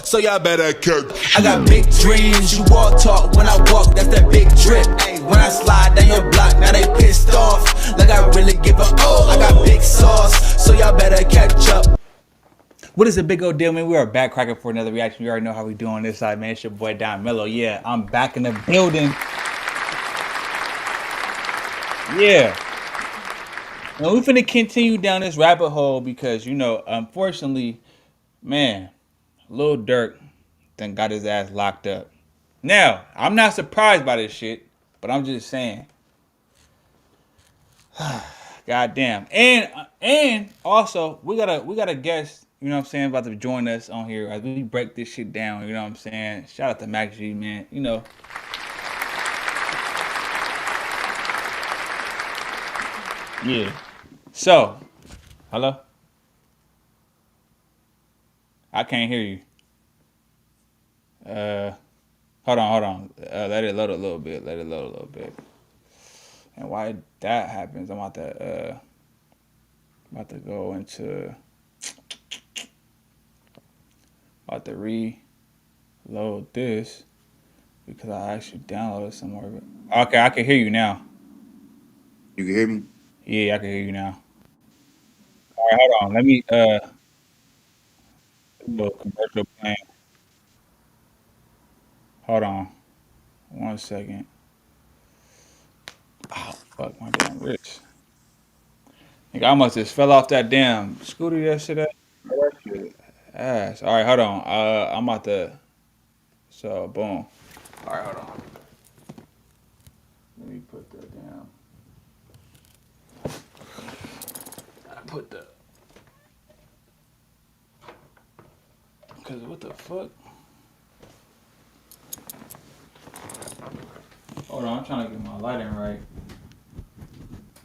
so y'all better cook. I got big dreams, you walk talk, when I walk, that's that big drip. When I slide down your block, now they pissed off, like I really give a oh. I got big sauce, so y'all better catch up. What is the big old deal, man? We are back cracking for another reaction. You already know how we do on this side, man. It's your boy Don Mello. Yeah, I'm back in the building. Yeah. Now we're finna continue down this rabbit hole because, you know, unfortunately, man, Lil Durk then got his ass locked up. Now, I'm not surprised by this shit, but I'm just saying. God damn. And also, we got a guest, you know what I'm saying, about to join us on here as we break this shit down, you know what I'm saying? Shout out to Mac G, man. You know. Yeah. So, hello? I can't hear you. Hold on. Let it load a little bit. And why that happens, I'm about to go into, about to reload this because I actually downloaded somewhere. Okay, I can hear you now. You can hear me? Yeah, I can hear you now. All right, hold on. Let me little commercial plan. Hold on. 1 second. Oh fuck my damn wrist. Nigga, I must just fell off that damn scooter yesterday. That shit ass. All right, hold on. I'm about to. So boom. All right, hold on. Let me put that down. I put the. Cause what the fuck? Hold on, I'm trying to get my lighting right.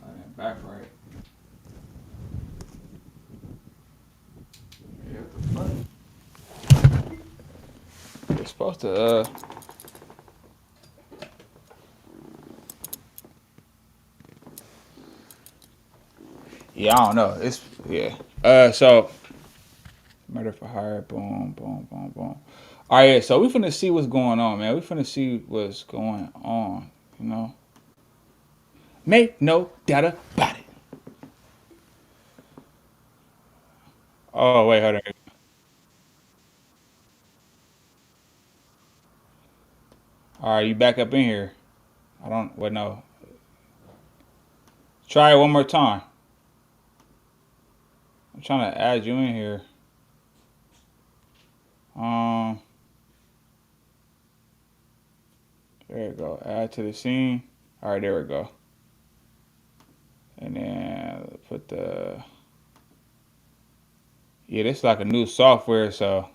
Lighting back right. Yeah, what the fuck? It's supposed to yeah, I don't know. It's yeah. So murder for hire, boom. All right, yeah, so we finna see what's going on, man. We finna see what's going on, you know. Make no doubt about it. Oh wait, hold on. All right, you back up in here. I don't. Wait, no. Try it one more time. I'm trying to add you in here. There we go. Add to the scene. All right, there we go. And then put the. Yeah, this is like a new software, so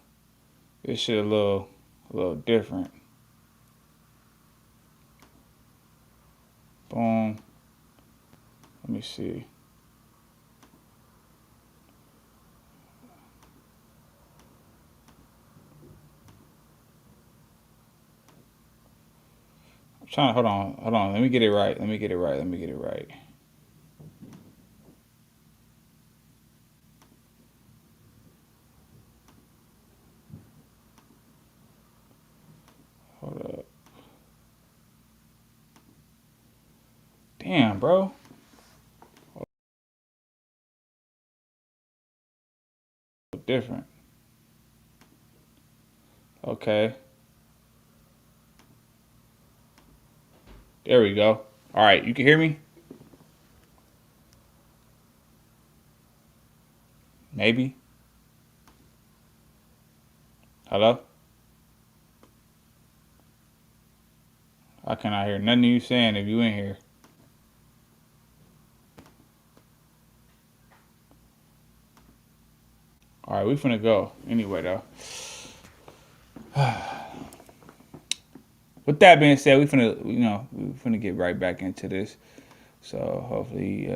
this shit a little different. Boom. Let me see. I'm trying to hold on. Let me get it right. Hold up. Damn, bro. Different. Okay. There we go. All right, you can hear me? Maybe. Hello? I cannot hear nothing you saying if you in here. All right, we finna go. Anyway, though. With that being said, we finna get right back into this. So hopefully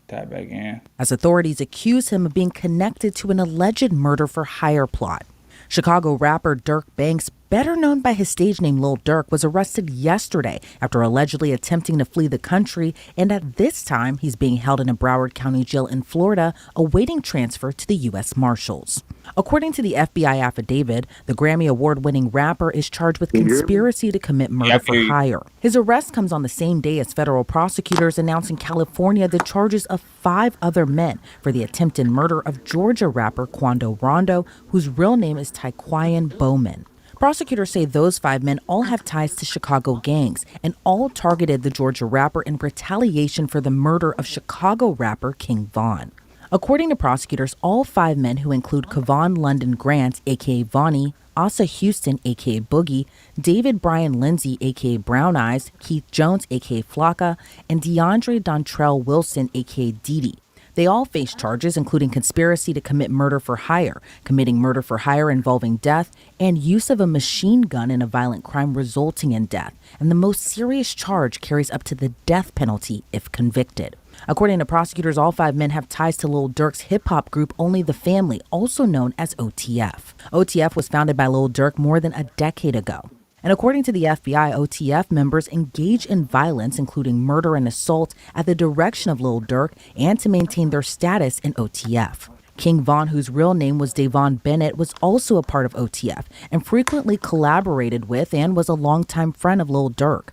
tap back in. As authorities accuse him of being connected to an alleged murder for hire plot. Chicago rapper Durk Banks better known by his stage name Lil Durk, was arrested yesterday after allegedly attempting to flee the country, and at this time he's being held in a Broward County jail in Florida, awaiting transfer to the U.S. Marshals. According to the FBI affidavit, the Grammy Award-winning rapper is charged with conspiracy to commit murder for hire. His arrest comes on the same day as federal prosecutors announced in California the charges of 5 other men for the attempted murder of Georgia rapper Quando Rondo, whose real name is Taquayan Bowman. Prosecutors say those 5 men all have ties to Chicago gangs and all targeted the Georgia rapper in retaliation for the murder of Chicago rapper King Von. According to prosecutors, all 5 men, who include Kevon London Grant, a.k.a. Vonnie, Asa Houston, a.k.a. Boogie, David Brian Lindsay, a.k.a. Brown Eyes, Keith Jones, a.k.a. Flocka, and DeAndre Dontrell Wilson, a.k.a. Didi. They all face charges including conspiracy to commit murder for hire, committing murder for hire involving death, and use of a machine gun in a violent crime resulting in death. And the most serious charge carries up to the death penalty if convicted. According to prosecutors, all 5 men have ties to Lil Durk's hip-hop group Only the Family, also known as OTF. OTF was founded by Lil Durk more than a decade ago. And according to the FBI, OTF members engage in violence, including murder and assault, at the direction of Lil Durk and to maintain their status in OTF. King Von, whose real name was Davon Bennett, was also a part of OTF and frequently collaborated with and was a longtime friend of Lil Durk.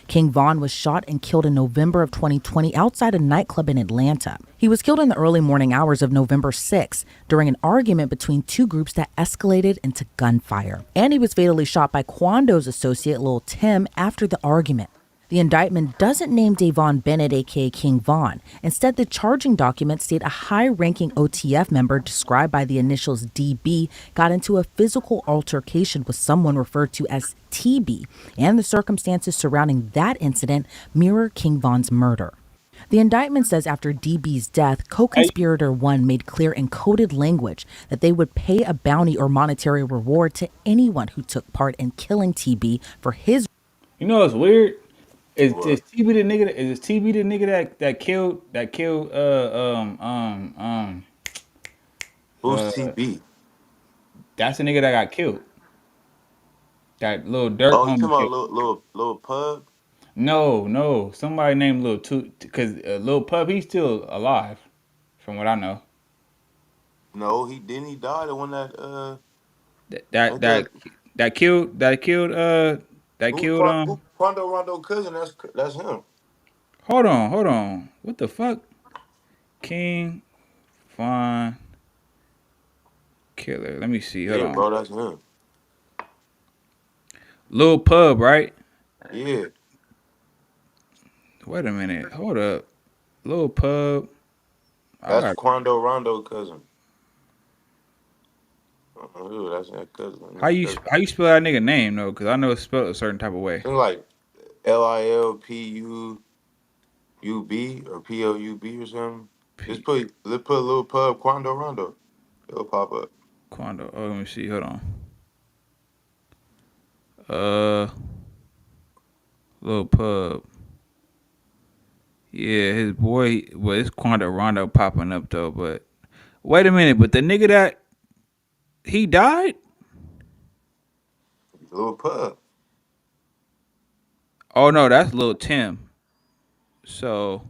King Von was shot and killed in November of 2020 outside a nightclub in Atlanta. He was killed in the early morning hours of November 6 during an argument between 2 groups that escalated into gunfire. And he was fatally shot by Quando's associate Lil Tim after the argument. The indictment doesn't name Davon Bennett, a.k.a. King Von. Instead, the charging documents state a high-ranking OTF member described by the initials DB got into a physical altercation with someone referred to as TB, and the circumstances surrounding that incident mirror King Von's murder. The indictment says after DB's death, co-conspirator 1 made clear in coded language that they would pay a bounty or monetary reward to anyone who took part in killing TB for his... You know what's weird? Is TB the nigga? Is TB the nigga that killed Who's TB? That's the nigga that got killed. That little Durk. Oh, you talking about little pub? No, somebody named Lil Toot, because Lil Pub, he's still alive, from what I know. No, he didn't. He died. The one that That killed Quando Rondo cousin. That's him. Hold on. What the fuck? King Von Killer. Let me see. Hold on. Bro, that's him. Lil Pub, right? Yeah. Wait a minute. Hold up. Lil Pub. That's Quando Rondo cousin. That's that cousin. How you spell that nigga name though? Because I know it's spelled a certain type of way. It's like LILPUUB or POUB or something. Let's put a little pub Quando Rondo. It'll pop up. Quando. Oh, let me see. Hold on. Little Pub. Yeah, his boy. Well, it's Quando Rondo popping up though. But wait a minute. But the nigga that he died. Little Pub. Oh no, that's Lil Tim. So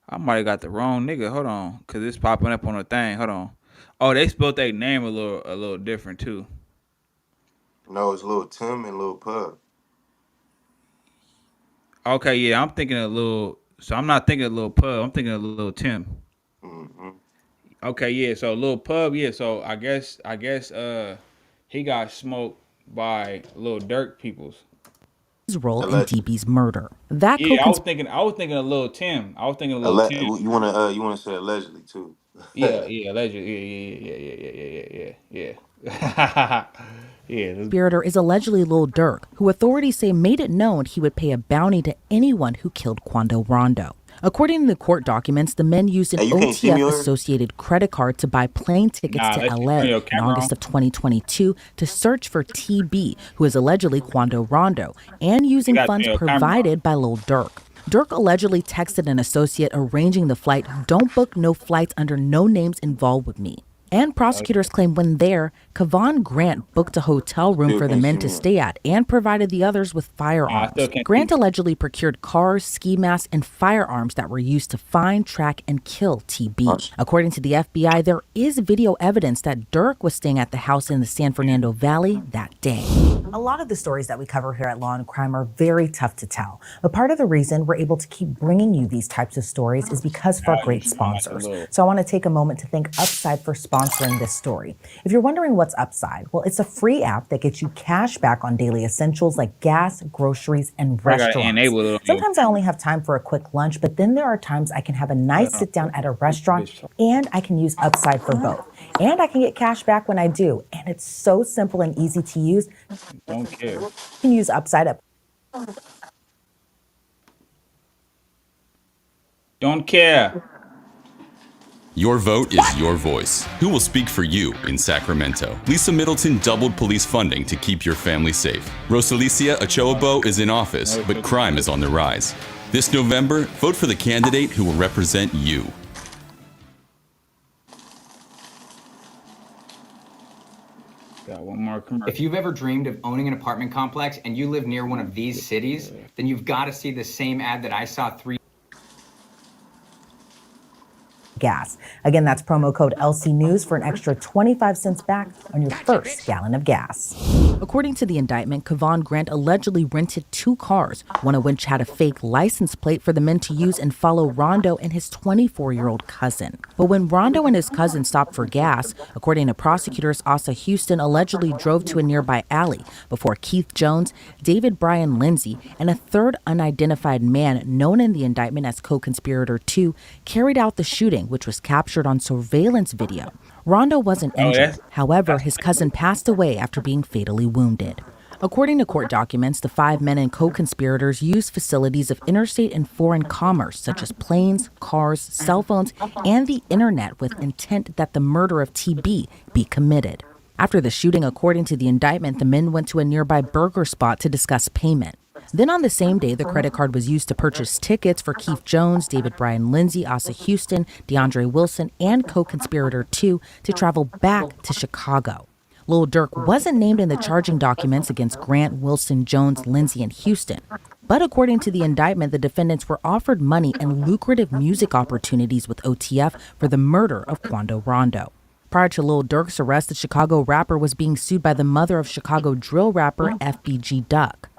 I might have got the wrong nigga. Hold on, cause it's popping up on the thing. Hold on. Oh, they spelled their name a little different too. No, it's Lil Tim and Lil Pub. Okay, yeah, I'm thinking of Lil. So I'm not thinking of Lil Pub. I'm thinking of Lil Tim. Mm-hmm. Okay, yeah. So Lil Pub, yeah. So I guess he got smoked by Lil Durk peoples. His role in DB's murder. That I was thinking of Lil Tim. You wanna say allegedly too? Yeah, allegedly. Yeah. Yeah. Conspirator is allegedly Lil Durk, who authorities say made it known he would pay a bounty to anyone who killed Quando Rondo. According to the court documents, the men used an OTF-associated credit card to buy plane tickets to LA in August of 2022 to search for TB, who is allegedly Quando Rondo, and using funds provided by Lil Durk. Durk allegedly texted an associate arranging the flight, "Don't book no flights under no names involved with me." And prosecutors claim when there, Kavon Grant booked a hotel room Still for the can't men see to me. stay at and provided the others with I still firearms. can't Grant see. allegedly procured cars, ski masks, and firearms that were used to find, track, and kill TB. Watch. According to the FBI, there is video evidence that Durk was staying at the house in the San Fernando Valley that day. A lot of the stories that we cover here at Law and Crime are very tough to tell. But part of the reason we're able to keep bringing you these types of stories is because of our You great should want like a sponsors. little. So I want to take a moment to thank Upside for sponsoring this story. If you're wondering what's Upside, well, it's a free app that gets you cash back on daily essentials like gas, groceries, and I gotta restaurants. enable it on you. Sometimes I only have time for a quick lunch, but then there are times I can have a nice sit down at a restaurant and I can use Upside for both. And I can get cash back when I do. And it's so simple and easy to use. Don't care. You can use Upside at Don't care. Your vote is your voice. Who will speak for you in Sacramento? Lisa Middleton doubled police funding to keep your family safe. Rosalicia Ochoabo is in office, but crime is on the rise. This November, vote for the candidate who will represent you. Got one more commercial. If you've ever dreamed of owning an apartment complex and you live near one of these cities, then you've got to see the same ad that I saw 3 gas. Again, that's promo code LC News for an extra 25 cents back on your first gallon of gas. According to the indictment, Kavon Grant allegedly rented 2 cars, one of which had a fake license plate for the men to use and follow Rondo and his 24-year-old cousin. But when Rondo and his cousin stopped for gas, according to prosecutors, Asa Houston allegedly drove to a nearby alley before Keith Jones, David Brian Lindsay, and a third unidentified man known in the indictment as co-conspirator 2 carried out the shooting, which was captured on surveillance video. Rondo wasn't injured. However, his cousin passed away after being fatally wounded. According to court documents, the 5 men and co-conspirators used facilities of interstate and foreign commerce, such as planes, cars, cell phones, and the internet with intent that the murder of TB be committed. After the shooting, according to the indictment, the men went to a nearby burger spot to discuss payment. Then on the same day, the credit card was used to purchase tickets for Keith Jones, David Brian Lindsay, Asa Houston, DeAndre Wilson, and co-conspirator 2 to travel back to Chicago. Lil Durk wasn't named in the charging documents against Grant, Wilson, Jones, Lindsay, and Houston. But according to the indictment, the defendants were offered money and lucrative music opportunities with OTF for the murder of Quando Rondo. Prior to Lil Durk's arrest, the Chicago rapper was being sued by the mother of Chicago drill rapper FBG Duck.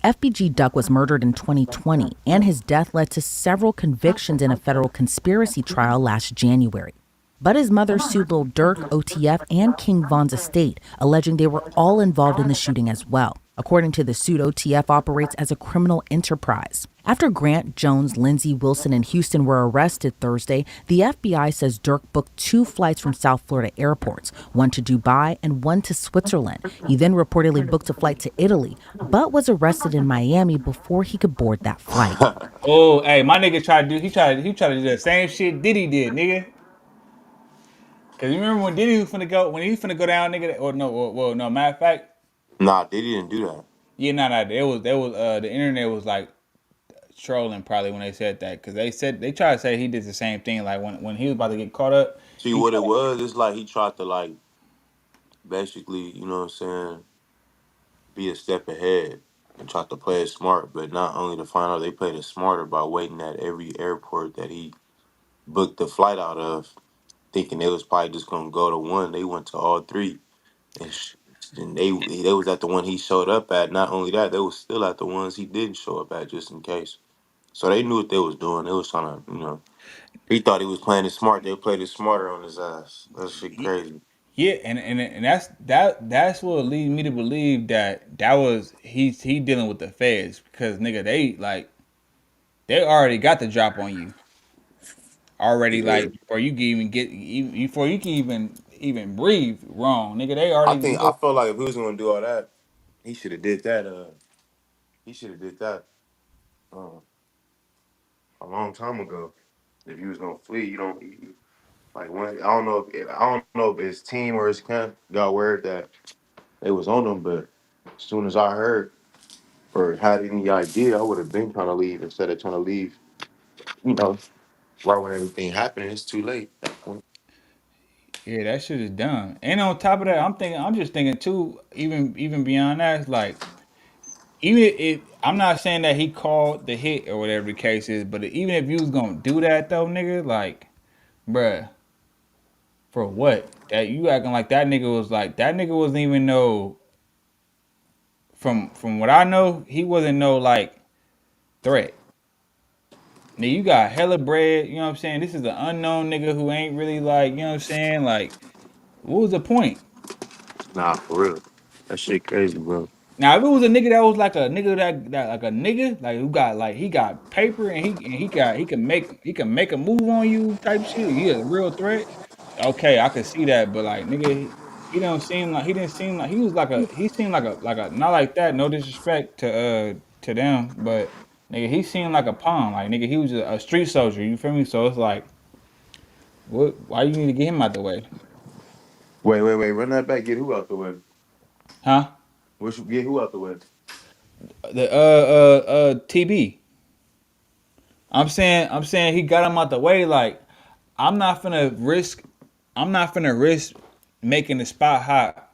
FBG Duck was murdered in 2020, and his death led to several convictions in a federal conspiracy trial last January. But his mother sued Lil Durk, OTF, and King Von's estate, alleging they were all involved in the shooting as well. According to the suit, OTF operates as a criminal enterprise. After Grant, Jones, Lindsay, Wilson, and Houston were arrested Thursday, the FBI says Durk booked 2 flights from South Florida airports, one to Dubai and one to Switzerland. He then reportedly booked a flight to Italy, but was arrested in Miami before he could board that flight. Oh, hey, my nigga tried to do. He tried to do the same shit Diddy did, nigga. Cause you remember when Diddy was finna go down, nigga? Or no, well, no. Matter of fact, Nah, they didn't do that. yeah, nah. There was the internet was like trolling probably when they said that, because they tried to say he did the same thing, like when he was about to get caught up. See He what it tried, was? It's like he tried to like basically, you know what I'm saying, be a step ahead and tried to play it smart. But not only to find out they played it smarter by waiting at every airport that he booked the flight out of, thinking they was probably just gonna go to one. They went to all 3, and, and they was at the one he showed up at. Not only that, they was still at the ones he didn't show up at just in case. So they knew what they was doing. They was trying to, he thought he was playing it smart. They played it smarter on his ass. That shit crazy. yeah, and that's what leads me to believe that was he dealing with the feds, because nigga they already got the drop on you already, Yeah. like before you can before you can even breathe wrong, nigga, they I already think I know. felt like if he was gonna do all that, he should have did that. He should have did that uh, a long time ago. If he was gonna flee, like when I don't know if his team or his camp got word that they was on him, but as soon as I heard or had any idea, I would have been trying to leave instead of trying to leave. You know, right when everything happened, it's too late. Yeah, that shit is dumb. And on top of that, I'm just thinking too, even beyond that, it's like even if I'm not saying that he called the hit or whatever the case is, but even if you was gonna do that though, nigga, like, bruh, for what? That you acting like that nigga wasn't even no from what I know, he wasn't no like threat. Now you got hella bread, you know what I'm saying? This is an unknown nigga who ain't really like, you know what I'm saying? Like, what was the point? Nah, for real. That shit crazy, bro. Now if it was a nigga that was like a nigga that like a nigga like who got like he got paper and he can make a move on you type shit, he a real threat. Okay, I could see that, but like nigga, he didn't seem like he was like a he seemed like a not like that. No disrespect to them, but nigga, he seemed like a pawn. Like nigga, he was a street soldier. You feel me? So it's like, what? Why you need to get him out the way, Wait. Run that back. Get who out the way? huh? Get who out the way? The TB. I'm saying he got him out the way. Like I'm not finna risk. I'm not finna risk making the spot hot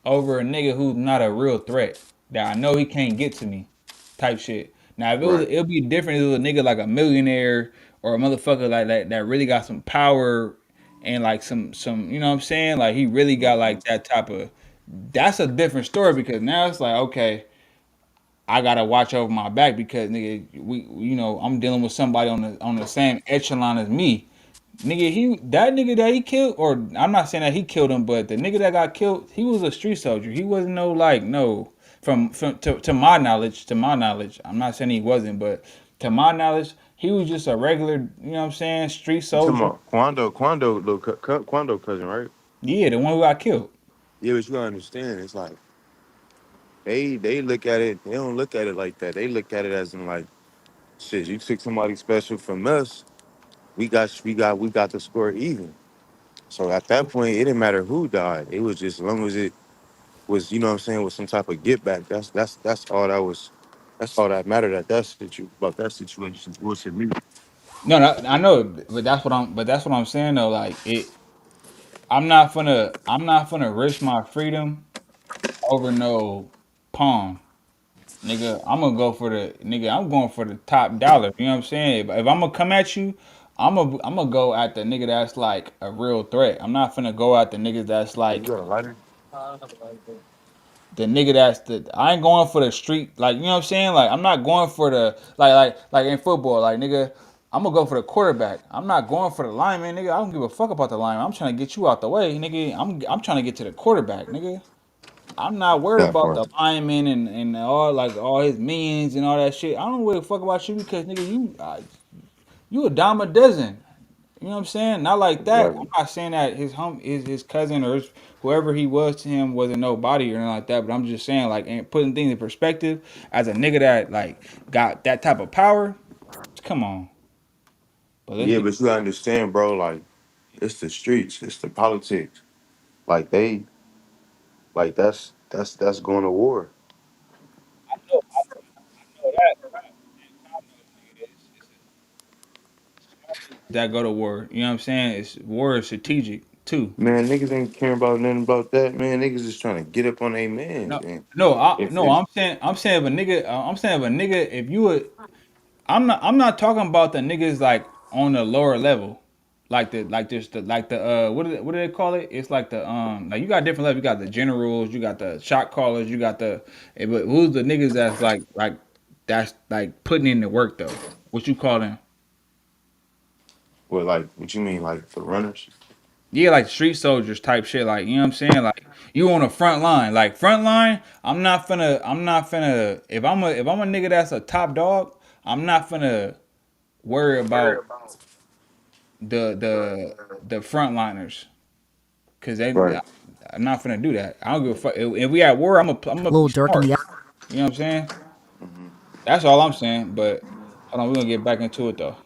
over a nigga who's not a real threat that I know he can't get to me, type shit. Now if Right. it'll be different if it was a nigga like a millionaire or a motherfucker like that really got some power and like some you know what I'm saying, like he really got like that type of. That's a different story because now it's like okay, I gotta watch over my back because nigga, we you know I'm dealing with somebody on the same echelon as me. Nigga, that nigga that he killed, or I'm not saying that he killed him, but the nigga that got killed, he was a street soldier. He wasn't no like no from to my knowledge, I'm not saying he wasn't, but to my knowledge, he was just a regular, you know what I'm saying, street You talking soldier. about Quando cousin, right? Yeah, the one who got killed. Yeah, but you gotta understand, it's like they look at it. They don't look at it like that. They look at it as in like, shit. You took somebody special from us. We got the score even. So at that point, it didn't matter who died. It was just as long as it was, you know what I'm saying, was some type of get back. That's all that was. That's all that mattered at about that situation. Bullshit me. No, no, I know, but that's what I'm saying though. Like it, I'm not gonna risk my freedom over no pawn. Nigga, I'm gonna go for the nigga. I'm going for the top dollar. You know what I'm saying? If I'm gonna come at you, I'm gonna go at the nigga that's like a real threat. I'm not finna go at the niggas that's You like got a lighter? the nigga that's the. I ain't going for the street. Like you know what I'm saying? Like I'm not going for the like in football. Like nigga, I'm gonna go for the quarterback. I'm not going for the lineman, nigga. I don't give a fuck about the lineman. I'm trying to get you out the way, nigga. I'm trying to get to the quarterback, nigga. I'm not worried That about the part. lineman and all like all his minions and all that shit. I don't really fuck about you because nigga, you a dime a dozen. You know what I'm saying? Not like that. I'm Exactly. not saying that his cousin or whoever he was to him wasn't nobody or anything like that. But I'm just saying like and putting things in perspective as a nigga that like got that type of power. Come on, but let's Yeah, get. but you gotta understand, bro. Like, it's the streets. It's the politics. Like they, like that's going to war. I know, I know that. That go to war. You know what I'm saying? It's war is strategic too. Man, niggas ain't caring about nothing about that. Man, niggas just trying to get up on their mans, No, man. no. If I'm saying if a nigga, I'm saying if a nigga, if you would, I'm not talking about the niggas like on the lower level, like the like there's the like the what do they call it? It's like the like you got different levels. You got the generals, you got the shot callers, you got the but who's the niggas that's like that's like putting in the work though? What you call them? what like what you mean like for runners? Yeah, like street soldiers type shit. Like you know what I'm saying? Like you on the front line. Like front line, I'm not finna if I'm a nigga that's a top dog, I'm not finna worry about the frontliners because Right. I'm not finna do that. I don't give a fuck. If we at war, I'm gonna be Lil Durk and smart. the You know what I'm saying? Hmm. That's all I'm saying. But hold on, we're gonna get back into it though,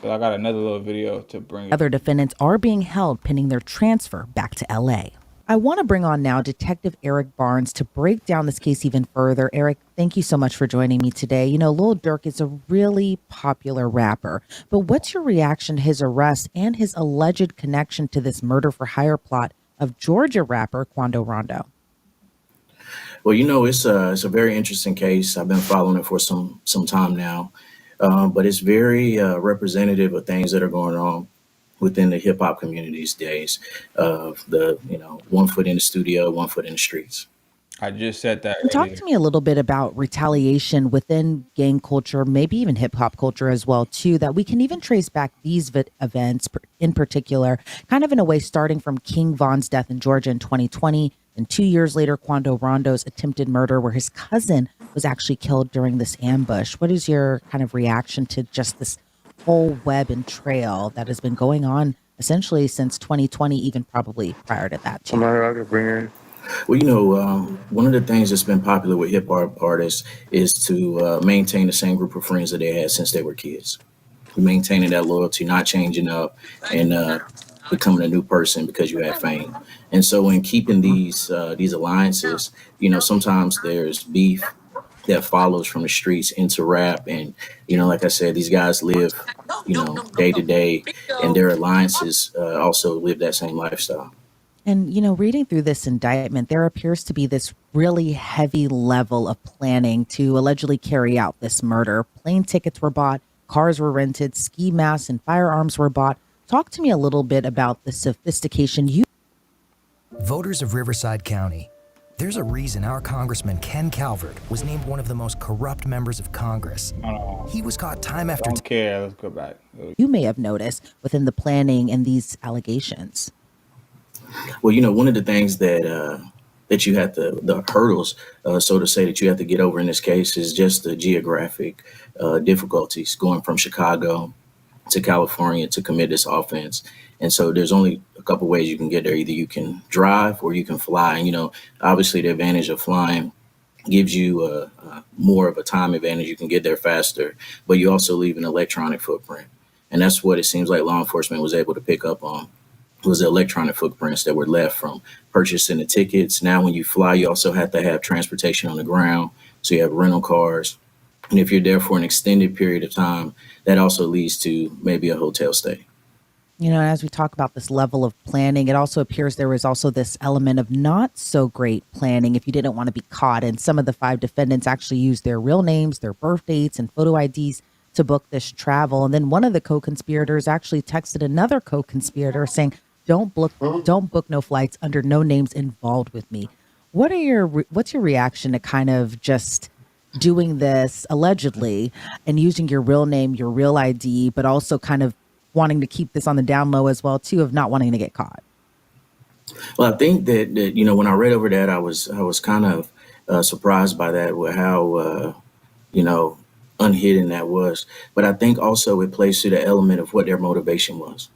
cause I got another little video to bring it. other defendants are being held pending their transfer back to LA. I want to bring on now Detective Eric Barnes to break down this case even further. Eric, thank you so much for joining me today. You know, Lil Durk is a really popular rapper, but what's your reaction to his arrest and his alleged connection to this murder for hire plot of Georgia rapper Quando Rondo? Well, it's a very interesting case. I've been following it for some time now, but it's very representative of things that are going on within the hip hop community these days. Of the one foot in the studio, one foot in the streets. I just said that And talk earlier. to me a little bit about retaliation within gang culture, maybe even hip hop culture as well, too, that we can even trace back these events in particular, kind of in a way, starting from King Von's death in Georgia in 2020, and 2 years later, Quando Rondo's attempted murder, where his cousin was actually killed during this ambush. What is your kind of reaction to just this whole web and trail that has been going on essentially since 2020, even probably prior to that, too? Somebody I could bring in. Well, one of the things that's been popular with hip hop artists is to maintain the same group of friends that they had since they were kids. Maintaining that loyalty, not changing up, and becoming a new person because you have fame. And so, in keeping these alliances, sometimes there's beef that follows from the streets into rap, and like I said, these guys live, day to day, and their alliances also live that same lifestyle. And, you know, reading through this indictment, there appears to be this really heavy level of planning to allegedly carry out this murder. Plane tickets were bought, cars were rented, ski masks and firearms were bought. Talk to me a little bit about the sophistication you. Voters of Riverside County, there's a reason our Congressman Ken Calvert was named one of the most corrupt members of Congress. He was caught time after Don't care. Let's go back. You may have noticed within the planning and these allegations. Well, one of the things that you have to, the hurdles, so to say, that you have to get over in this case is just the geographic difficulties going from Chicago to California to commit this offense. And so there's only a couple ways you can get there. Either you can drive or you can fly. And, obviously the advantage of flying gives you more of a time advantage. You can get there faster, but you also leave an electronic footprint. And that's what it seems like law enforcement was able to pick up on, was the electronic footprints that were left from purchasing the tickets. Now, when you fly, you also have to have transportation on the ground. So you have rental cars. And if you're there for an extended period of time, that also leads to maybe a hotel stay. You know, as we talk about this level of planning, it also appears there was also this element of not so great planning if you didn't want to be caught. And some of the 5 defendants actually used their real names, their birth dates, and photo IDs to book this travel. And then one of the co-conspirators actually texted another co-conspirator saying, don't book no flights under no names involved with me. What's your reaction to kind of just doing this allegedly and using your real name, your real ID, but also kind of wanting to keep this on the down low as well too, of not wanting to get caught? Well, I think that when I read over that, I was kind of surprised by that, with how unhidden that was. But I think also it plays to the element of what their motivation was.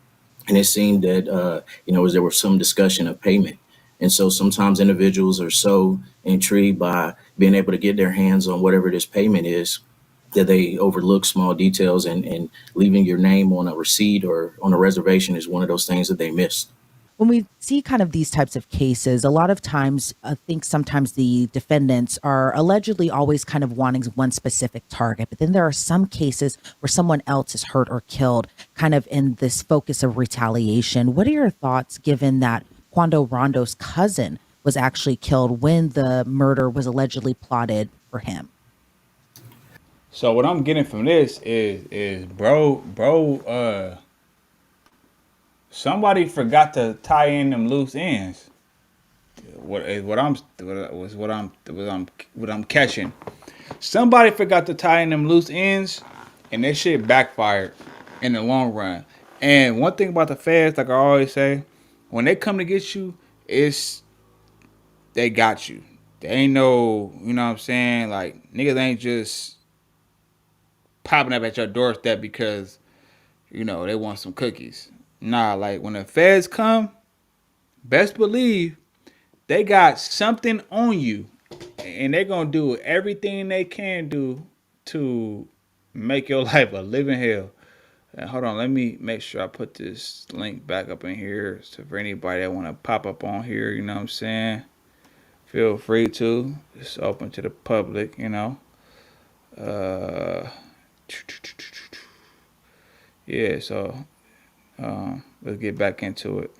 And it seemed that, as there was some discussion of payment. And so sometimes individuals are so intrigued by being able to get their hands on whatever this payment is that they overlook small details, and leaving your name on a receipt or on a reservation is one of those things that they missed. When we see kind of these types of cases, a lot of times, I think sometimes the defendants are allegedly always kind of wanting one specific target. But then there are some cases where someone else is hurt or killed, kind of in this focus of retaliation. What are your thoughts, given that Quando Rondo's cousin was actually killed when the murder was allegedly plotted for him? So what I'm getting from this is somebody forgot to tie in them loose ends. What I'm catching. Somebody forgot to tie in them loose ends, and that shit backfired in the long run. And one thing about the feds, like I always say, when they come to get you, they got you. They ain't no, you know what I'm saying? Like, niggas ain't just popping up at your doorstep because, they want some cookies. Nah, like when the feds come, best believe they got something on you, and they're gonna do everything they can do to make your life a living hell. Hold on, let me make sure I put this link back up in here. So for anybody that want to pop up on here, you know what I'm saying, feel free to. It's open to the public, you know. Uh, yeah, so let's get back into it.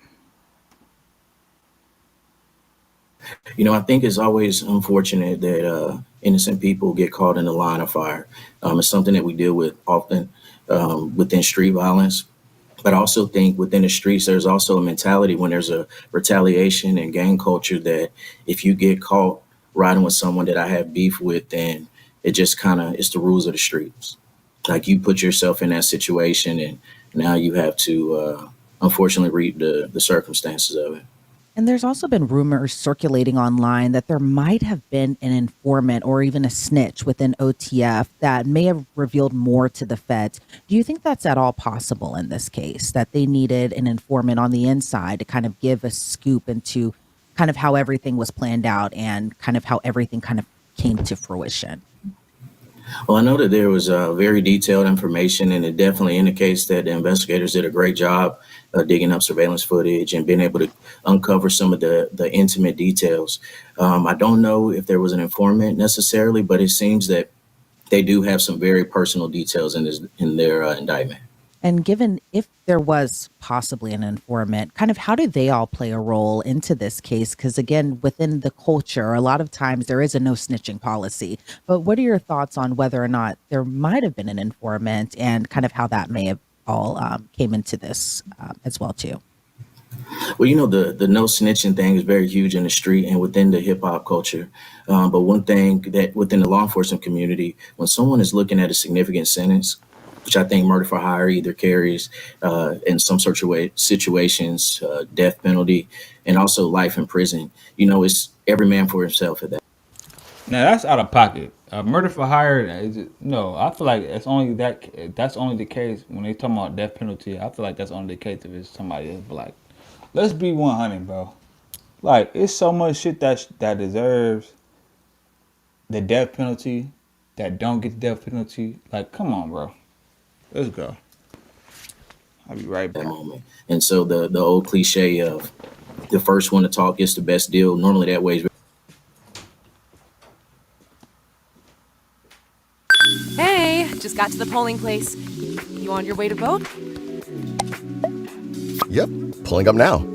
I think it's always unfortunate that innocent people get caught in the line of fire. It's something that we deal with often within street violence. But I also think within the streets, there's also a mentality when there's a retaliation and gang culture that if you get caught riding with someone that I have beef with, then it just kind of, it's the rules of the streets. Like you put yourself in that situation and now you have to unfortunately reap the circumstances of it. And there's also been rumors circulating online that there might have been an informant or even a snitch within OTF that may have revealed more to the feds. Do you think that's at all possible in this case, that they needed an informant on the inside to kind of give a scoop into kind of how everything was planned out and kind of how everything kind of came to fruition? Well, I know that there was very detailed information, and it definitely indicates that the investigators did a great job digging up surveillance footage and being able to uncover some of the intimate details. I don't know if there was an informant necessarily, but it seems that they do have some very personal details in their indictment. And given if there was possibly an informant, kind of how do they all play a role into this case? Because again, within the culture, a lot of times there is a no snitching policy. But what are your thoughts on whether or not there might have been an informant and kind of how that may have all came into this as well too? Well, the no snitching thing is very huge in the street and within the hip hop culture. But one thing that within the law enforcement community, when someone is looking at a significant sentence, which I think murder for hire either carries in some sort of situations, death penalty, and also life in prison. It's every man for himself at that. Now that's out of pocket. Murder for hire no. I feel like it's only that. That's only the case when they talking about death penalty. I feel like that's only the case if it's somebody that's black. Let's be 100, bro. Like it's so much shit that deserves the death penalty that don't get the death penalty. Like, come on, bro. Let's go. I'll be right That back. moment. And so the old cliche of the first one to talk gets the best deal. Normally that way is. Hey, just got to the polling place. You on your way to vote? Yep, pulling up now.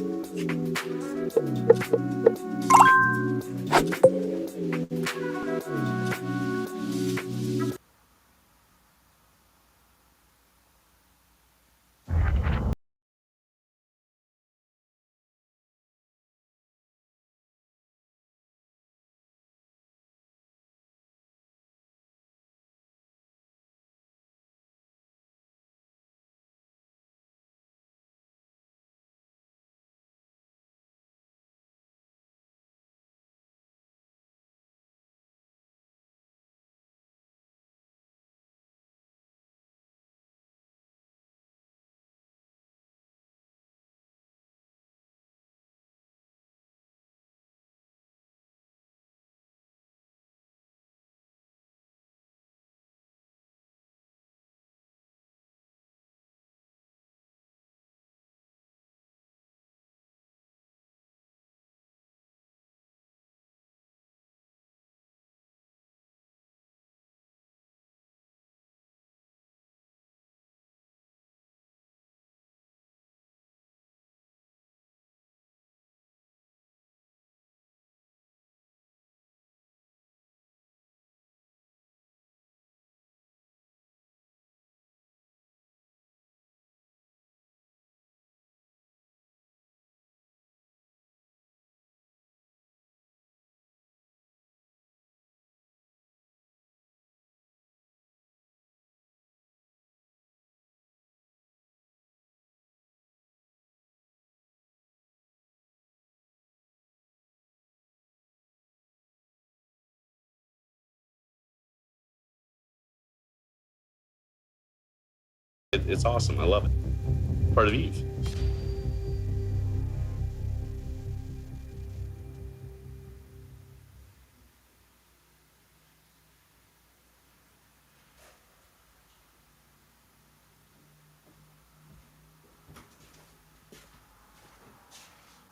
It's awesome. I love it. Part of Eve.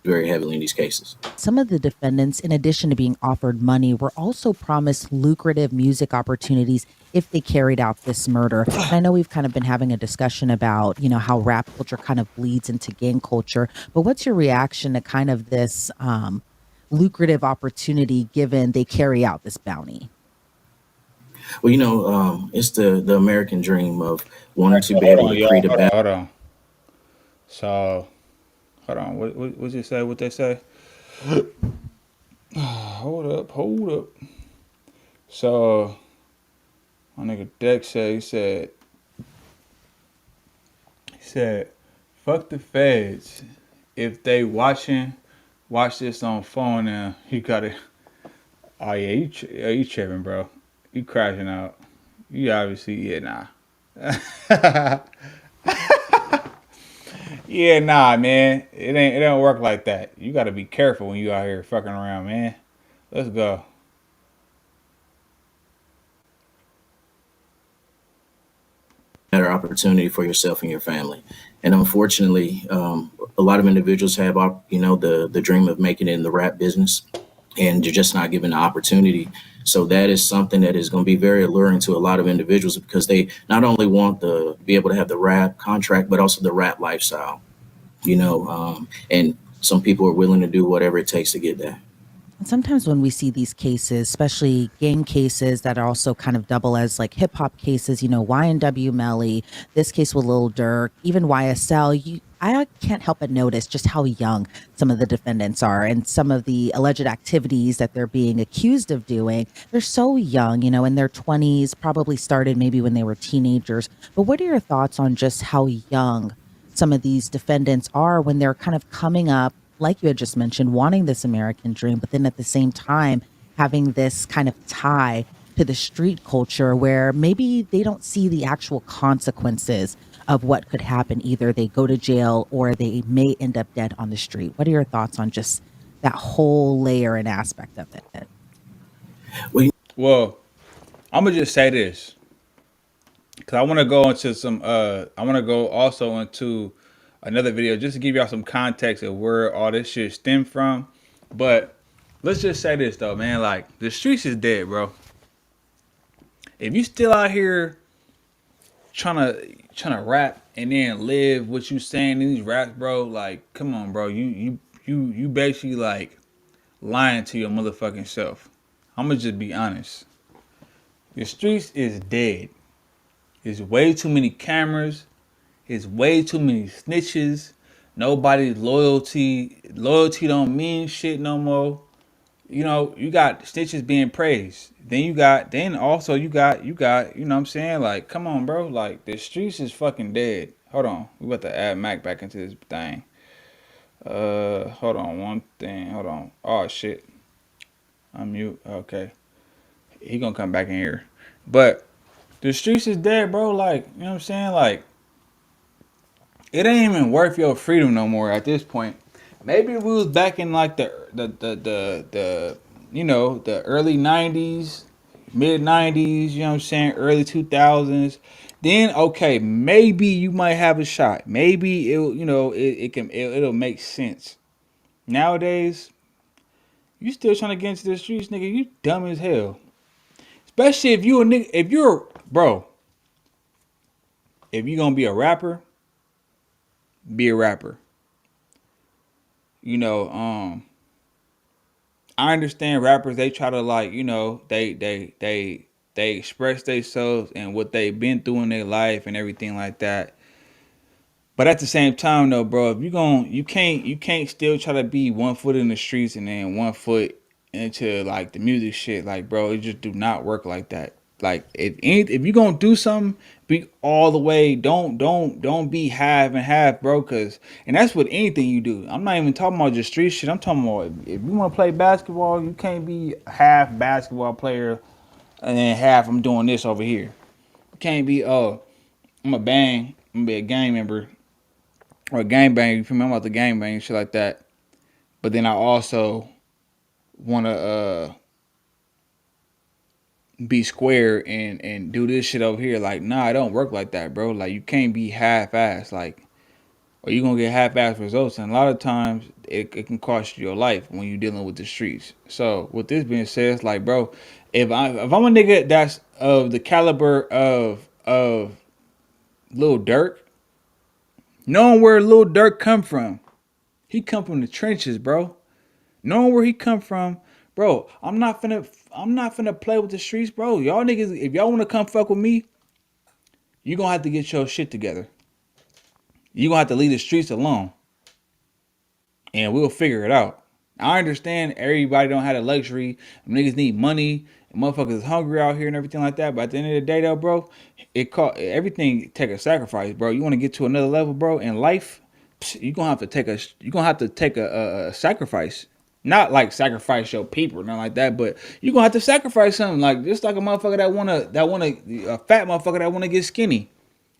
very heavily in these cases. Some of the defendants, in addition to being offered money, were also promised lucrative music opportunities if they carried out this murder. And I know we've kind of been having a discussion about, how rap culture kind of bleeds into gang culture. But what's your reaction to kind of this lucrative opportunity given they carry out this bounty? Well, it's the American dream of wanting to be Hold able on, to y'all. create a Hold on. So, hold on. What you say? What they say? Hold up. So, my nigga Dex said, he said, fuck the feds. If they watch this on phone now, you gotta, oh yeah, you tripping, bro. You crashing out. You obviously, yeah, nah. Yeah, nah, man. It don't work like that. You gotta be careful when you out here fucking around, man. Let's go. better opportunity for yourself and your family. And unfortunately, a lot of individuals have, the dream of making it in the rap business, and you're just not given the opportunity. So that is something that is going to be very alluring to a lot of individuals because they not only want to be able to have the rap contract, but also the rap lifestyle. And some people are willing to do whatever it takes to get that. And sometimes when we see these cases, especially gang cases that are also kind of double as like hip hop cases, YNW Melly, this case with Lil Durk, even YSL, I can't help but notice just how young some of the defendants are and some of the alleged activities that they're being accused of doing. They're so young, in their 20s, probably started maybe when they were teenagers. But what are your thoughts on just how young some of these defendants are when they're kind of coming up, like you had just mentioned, wanting this American dream, but then at the same time having this kind of tie to the street culture where maybe they don't see the actual consequences of what could happen. Either they go to jail or they may end up dead on the street. What are your thoughts on just that whole layer and aspect of it? Well, I'm gonna just say this because I want to go into some. I want to go also into another video just to give y'all some context of where all this shit stemmed from. But let's just say this though, man. Like the streets is dead, bro. If you still out here trying to rap and then live what you saying in these raps, bro, like come on, bro. You basically like lying to your motherfucking self. I'm gonna just be honest. The streets is dead. There's way too many cameras. There's way too many snitches. Nobody's loyalty don't mean shit no more. You got snitches being praised. Then also you got, you know what I'm saying? Like, come on, bro. Like, the streets is fucking dead. Hold on. We about to add Mac back into this thing. Hold on one thing. Hold on. Oh, shit. Unmute. Okay. He gonna come back in here. But the streets is dead, bro. Like, you know what I'm saying? Like, it ain't even worth your freedom no more at this point. Maybe if we was back in like the the early 90s, mid 90s, you know what I'm saying, early 2000s, then okay, maybe you might have a shot. Maybe it'll make sense. Nowadays, you still trying to get into the streets, nigga, you dumb as hell. Especially if you a nigga, if you're bro, if you gonna be a rapper, be a rapper. You know, I understand rappers, they try to like, they express themselves and what they've been through in their life and everything like that. But at the same time though, bro, if you can't still try to be 1 foot in the streets and then 1 foot into like the music shit. Like, bro, it just do not work like that. Like if you gonna do something, be all the way. Don't be half and half, bro. And that's with anything you do. I'm not even talking about just street shit. I'm talking about if you want to play basketball, you can't be half basketball player and then half I'm doing this over here. You can't be I'm gonna be a gang member or a gang bang. You feel me? I'm about to gang bang and shit like that. But then I also wanna be square and do this shit over here. Like, nah, it don't work like that, bro. Like, you can't be half ass. Like, or you're gonna get half-ass results. And a lot of times it can cost you your life when you're dealing with the streets. So with this being said, it's like, bro, if I'm a nigga that's of the caliber of Lil Durk, knowing where Lil Durk come from, he come from the trenches, bro. Knowing where he come from, bro, I'm not finna play with the streets, bro. Y'all niggas, if y'all wanna come fuck with me, you gonna have to get your shit together. You gonna have to leave the streets alone, and we'll figure it out. I understand everybody don't have the luxury. Niggas need money. Motherfuckers is hungry out here and everything like that. But at the end of the day, though, bro, everything take a sacrifice, bro. You want to get to another level, bro, in life. You gonna have to take a sacrifice. Not like sacrifice your people or nothing like that, but you gonna have to sacrifice something. Like just like a motherfucker that wanna a fat motherfucker that wanna get skinny.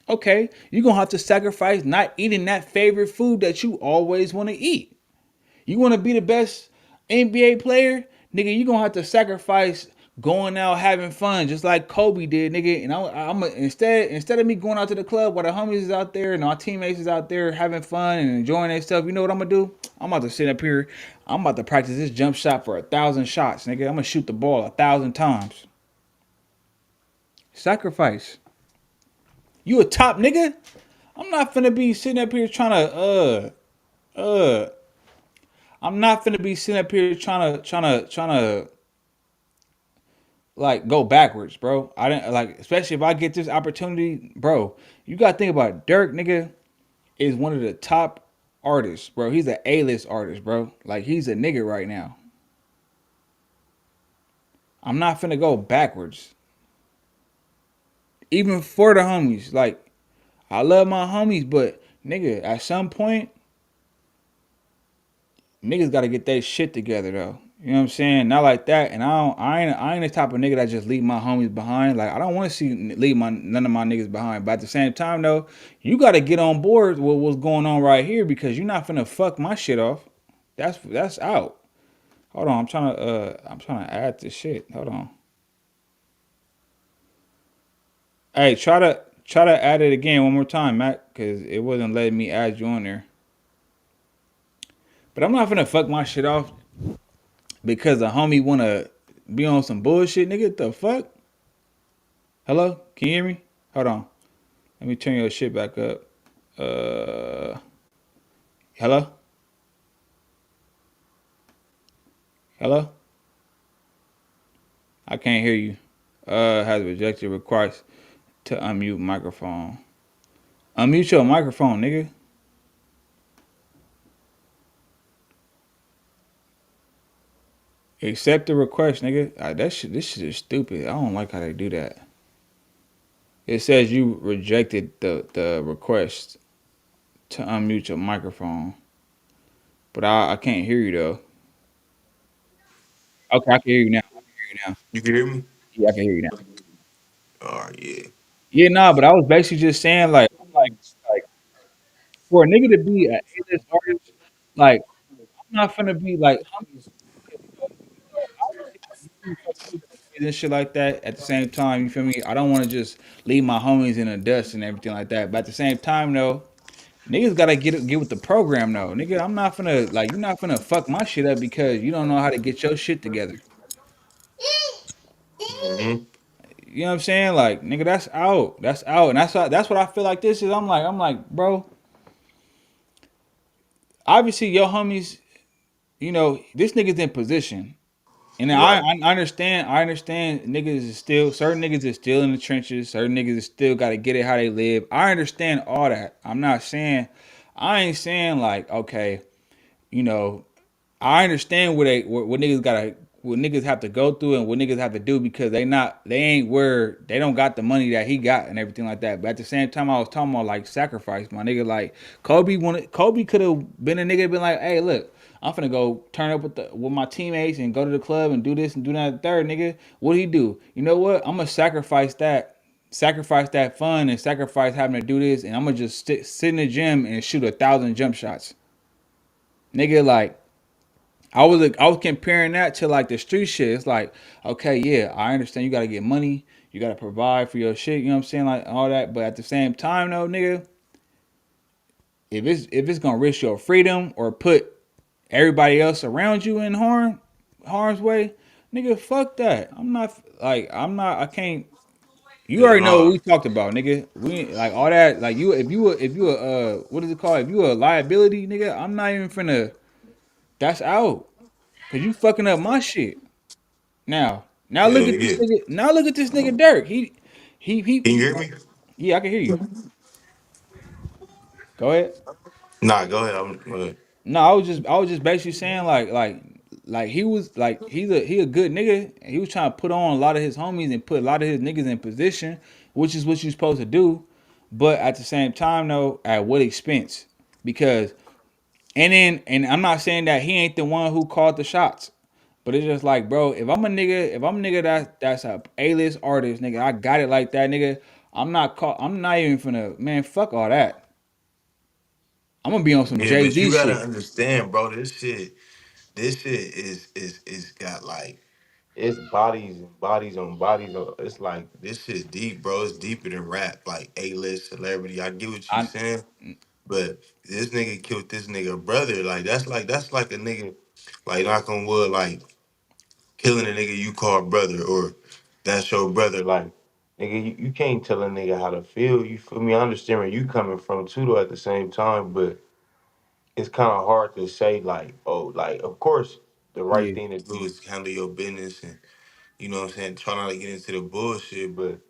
Okay, you gonna have to sacrifice not eating that favorite food that you always want to eat. You want to be the best NBA player, nigga. You gonna have to sacrifice going out having fun, just like Kobe did, nigga. And I'm instead of me going out to the club while the homies is out there and our teammates is out there having fun and enjoying their stuff. You know what I'm gonna do? I'm about to sit up here. I'm about to practice this jump shot for 1,000 shots, nigga. I'm gonna shoot the ball 1,000 times. Sacrifice. You a top nigga? I'm not finna be sitting up here trying to I'm not finna be sitting up here trying to like go backwards, bro. I didn't like, especially if I get this opportunity, bro. You gotta think about it. Durk, nigga, is one of the top artists, bro. He's an A-list artist, bro. Like he's a nigga right now. I'm not finna go backwards. Even for the homies, like I love my homies, but nigga, at some point, niggas gotta get their shit together though. You know what I'm saying? Not like that. And I ain't the type of nigga that just leave my homies behind. Like I don't want to leave none of my niggas behind. But at the same time though, you gotta get on board with what's going on right here because you're not finna fuck my shit off. That's out. Hold on, I'm trying to add this shit. Hold on. Hey, try to add it again one more time, Matt, because it wasn't letting me add you on there. But I'm not finna fuck my shit off because a homie wanna be on some bullshit, nigga. What the fuck? Hello? Can you hear me? Hold on. Let me turn your shit back up. Hello? Hello? I can't hear you. Has rejected request to unmute microphone. Unmute your microphone, nigga. Accept the request, nigga. This shit is stupid. I don't like how they do that. It says you rejected the request to unmute your microphone. But I can't hear you though. Okay, I can hear you now. You can hear me? Yeah, I can hear you now. All right, yeah. Yeah, nah, but I was basically just saying like for a nigga to be an A-list artist, like I'm not finna be like and shit like that. At the same time, you feel me? I don't want to just leave my homies in the dust and everything like that. But at the same time, though, niggas gotta get with the program, though. Nigga, I'm not finna like you're not finna fuck my shit up because you don't know how to get your shit together. Mm-hmm. You know what I'm saying? Like, nigga, that's out. That's out. And that's what I feel like this is. I'm like, bro. Obviously, your homies, this nigga's in position. And I, Right. I understand. I understand. Certain niggas is still in the trenches. Certain niggas is still got to get it how they live. I understand all that. I ain't saying like, okay, you know, I understand what niggas have to go through and what niggas have to do because they don't got the money that he got and everything like that. But at the same time, I was talking about like sacrifice, my nigga. Like Kobe could have been a nigga been like, hey, look, I'm finna go turn up with my teammates and go to the club and do this and do that third, nigga. What he do? You know what? I'm gonna sacrifice that fun and sacrifice having to do this, and I'm gonna just sit in the gym and shoot 1,000 jump shots, nigga. Like I was comparing that to like the street shit. It's like, okay, yeah, I understand you gotta get money, you gotta provide for your shit, you know what I'm saying? Like all that. But at the same time though, nigga, if it's gonna risk your freedom or put everybody else around you in harm's way, nigga, fuck that. I can't. You Yeah, already know what no. we talked about, nigga. We like all that. Like you, if you a what is it called? If you a liability, nigga, I'm not even finna. That's out. Cause you fucking up my shit. Now Yeah, look at this yeah. nigga. Now look at this nigga Durk. He. Can you hear me? Yeah, I can hear you. Go ahead. Nah, go ahead. Go ahead. No, I was just basically saying like he was like he a good nigga. And he was trying to put on a lot of his homies and put a lot of his niggas in position, which is what you're supposed to do. But at the same time, though, at what expense? Because and I'm not saying that he ain't the one who called the shots. But it's just like, bro, if I'm a nigga that's a A-list artist, nigga, I got it like that, nigga. I'm not even finna, man, fuck all that. I'm gonna be on some Yeah, but Jay-Z you gotta shit. understand, bro. This shit is got like it's bodies and bodies on bodies. It's like this shit deep, bro. It's deeper than rap, like A-list celebrity. I get what you I saying, but this nigga killed this nigga brother. Like that's like a nigga, like knock on wood, like killing a nigga you call brother or that's your brother. Like nigga, you can't tell a nigga how to feel. You feel me? I understand where you coming from too, though. At the same time, but it's kind of hard to say like, oh, like of course the right yeah. thing to do is handle your business and you know what I'm saying, try not to get into the bullshit, but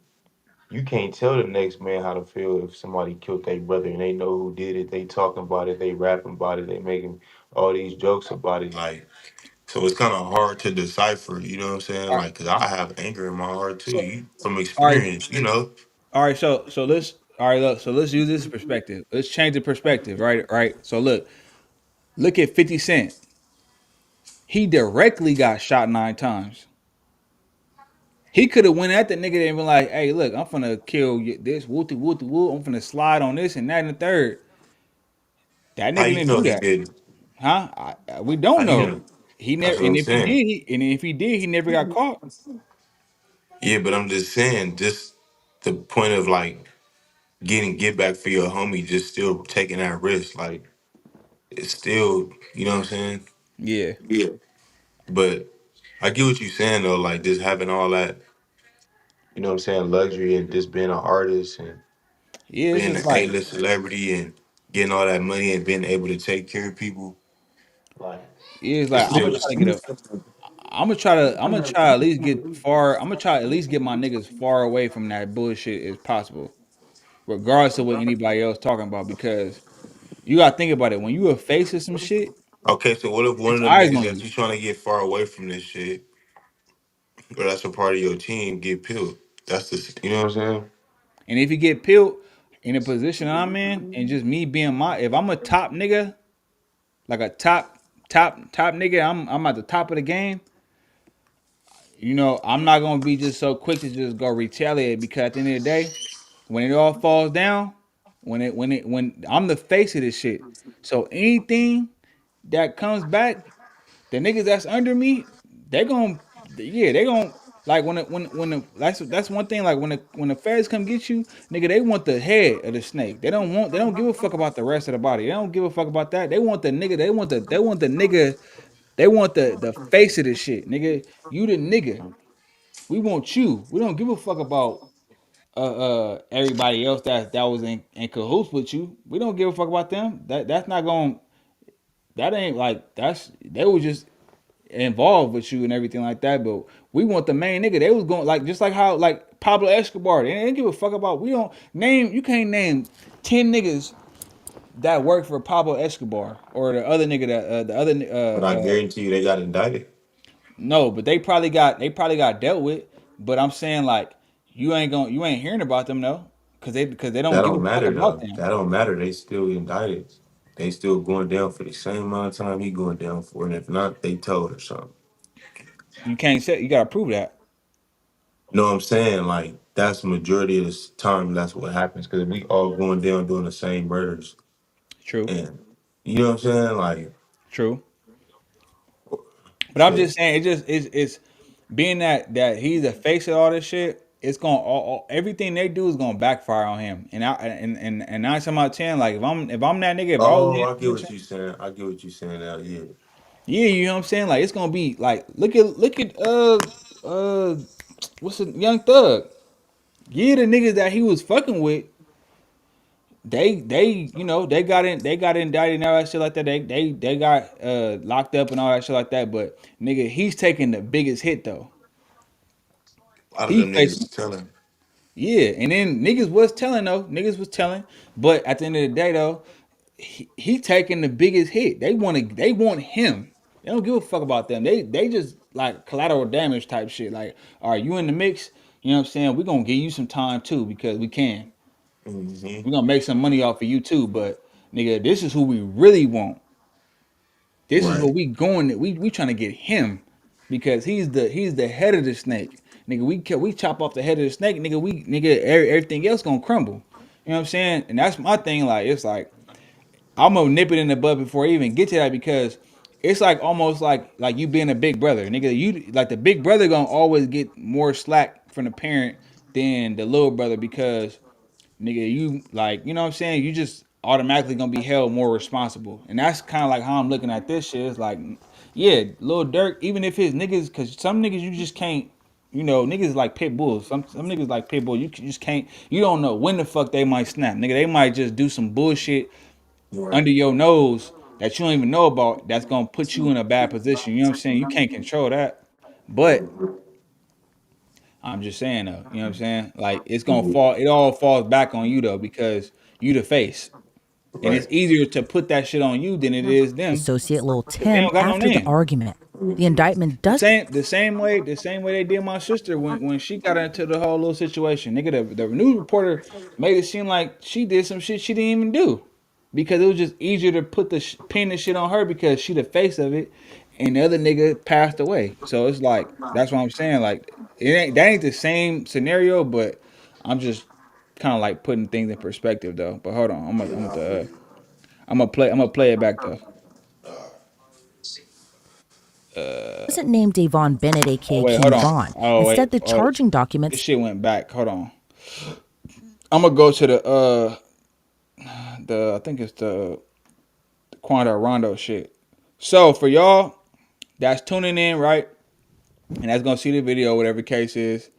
you can't tell the next man how to feel if somebody killed their brother and they know who did it, they talking about it, they rapping about it, they making all these jokes about it, like so it's kind of hard to decipher, you know what I'm saying? All right. Like, cause I have anger in my heart too, So you from all right, experience, you know. all right. So let's all right. Look, so let's use this perspective. Let's change the perspective. Right. Right. So look at 50 Cent. He directly got shot 9 times. He could have went at the nigga and been like, "Hey, look, I'm finna kill you, this wooty wooty woo. I'm finna slide on this and that and the third." That How nigga you didn't know do he that, didn't? huh? We How don't you know. know? He That's never, what I'm saying. and if he did, he never got caught. Yeah, but I'm just saying, just the point of like getting get back for your homie, just still taking that risk, like it's still, you know what I'm saying? Yeah, Yeah. But I get what you're saying though, like just having all that, you know what I'm saying, luxury and just being an artist and yeah. It's being just an like A-list celebrity and getting all that money and being able to take care of people, like it's it's like I'm still gonna try to get a. I'm gonna try to at least get far. I'm gonna try to at least get my niggas far away from that bullshit as possible, regardless of what anybody else talking about. Because you gotta think about it. When you a face of some shit, okay. So what if one it's of them eyes niggas on that you. you trying to get far away from this shit, or that's a part of your team, get killed? That's the, you know what I'm saying? And if you get peeled in the position I'm in, and just me being if I'm a top nigga, like a top nigga, I'm at the top of the game. I'm not gonna be just so quick to just go retaliate because at the end of the day, when it all falls down, when I'm the face of this shit, so anything that comes back, the niggas that's under me, they gon' they gon' like that's one thing. Like when the feds come get you, nigga, they want the head of the snake. They don't give a fuck about the rest of the body. They don't give a fuck about that. They want the nigga. They want the nigga. They want the face of the shit, nigga. You the nigga. We want you. We don't give a fuck about everybody else that was in cahoots with you. We don't give a fuck about them. That's not going. That ain't like that's they were just involved with you and everything like that. But we want the main nigga. They was going like just like how like Pablo Escobar. They didn't give a fuck about. We don't name. You can't name 10 niggas that work for Pablo Escobar or the other nigga that the other But I guarantee you they got indicted. no, but they probably got dealt with. But I'm saying like you ain't hearing about them though, because they don't That give a don't fuck matter about though. them. That don't matter. They still indicted. They still going down for the same amount of time he going down for, and if not, they told or something. You can't say you gotta prove that. You know what I'm saying? Like that's the majority of the time. That's what happens because we all going down doing the same murders, True, and you know what I'm saying? Like true. But I'm shit. just saying it's being that he's the face of all this shit. it's gonna everything they do is gonna backfire on him. And 9 times out of 10, like if I'm that nigga, if I was Oh, him, I you know get what I'm what saying? you saying. I get what you saying now. Yeah. Yeah, you know what I'm saying? Like it's gonna be like look at uh what's the Young Thug? Yeah, the niggas that he was fucking with, they you know they got indicted and all that shit like that. They got locked up and all that shit like that. But nigga, he's taking the biggest hit though. A lot of He them niggas facing is telling. yeah, and then niggas was telling, but at the end of the day though, he taking the biggest hit. They want him. They don't give a fuck about them. They just like collateral damage type shit. Like, are you in the mix? You know what I'm saying? We're gonna give you some time too because we can. Mm-hmm. We're gonna make some money off of you too, but nigga, this is who we really want. This is Right. what we going. We trying to get him because he's the head of the snake, nigga. We chop off the head of the snake, nigga. Everything else gonna crumble. You know what I'm saying? And that's my thing. Like it's like I'm gonna nip it in the bud before I even get to that because it's like almost like you being a big brother, nigga. You like the big brother gonna always get more slack from the parent than the little brother because nigga, you like, you know what I'm saying? You just automatically gonna be held more responsible. And that's kind of like how I'm looking at this shit. It's like, yeah, Lil Durk, even if his niggas, cause some niggas you just can't, you know, niggas like pit bulls. Some niggas like pit bulls. Just can't, you don't know when the fuck they might snap. Nigga, they might just do some bullshit Right. under your nose that you don't even know about that's gonna put you in a bad position. You know what I'm saying? You can't control that. But I'm just saying though, you know what I'm saying? Like it's gonna fall. It all falls back on you though because you the face, and it's Right. easier to put that shit on you than it is them Associate Lil because they Tim don't got no after the name. argument. The indictment does The same way they did my sister when she got into the whole little situation. Nigga, the news reporter made it seem like she did some shit she didn't even do because it was just easier to put the pin the shit on her because she the face of it, and the other nigga passed away. So it's like that's what I'm saying. Like that ain't the same scenario, but I'm just kind of like putting things in perspective though. But hold on, I'm gonna play it back though. wasn't named Davon Bennett, Oh aka wait, hold King on. Von. Oh wait, Instead, the oh, charging this documents shit went back. Hold on. I'm gonna go to the I think it's the Quando Rondo shit. So for y'all that's tuning in, right, and that's gonna see the video, whatever the case is,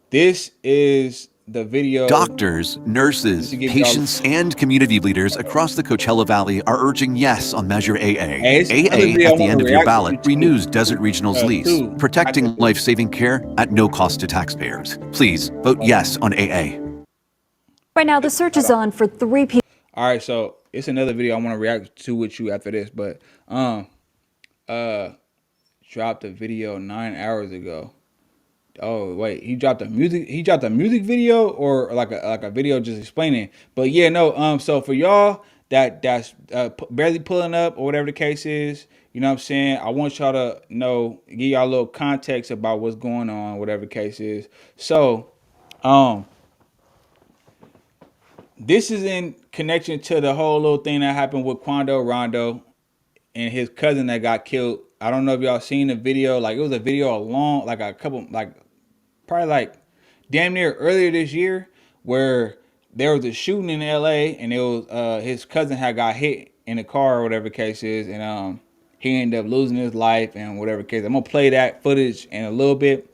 this is the video. Doctors, Just nurses, to give y'all. patients, and community leaders across the Coachella Valley are urging yes on Measure AA. Hey, it's another AA, video I at the want to end of your react ballot, to renews Desert Regional's lease, too. protecting life-saving care at no cost to taxpayers. Please vote yes on AA. Right now, the search is on for 3 people. All right, so it's another video I want to react to with you after this, but uh dropped a video 9 hours ago. Oh wait, he dropped a music. He dropped a music video or like a video just explaining. But yeah, no. So for y'all that's barely pulling up or whatever the case is, you know what I'm saying. I want y'all to know, give y'all a little context about what's going on, whatever the case is. So, this is in connection to the whole little thing that happened with Quando Rondo and his cousin that got killed. I don't know if y'all seen the video. Like it was a video along like a couple like probably like damn near earlier this year where there was a shooting in LA and it was his cousin had got hit in a car or whatever the case is, and he ended up losing his life and whatever case. I'm gonna play that footage in a little bit.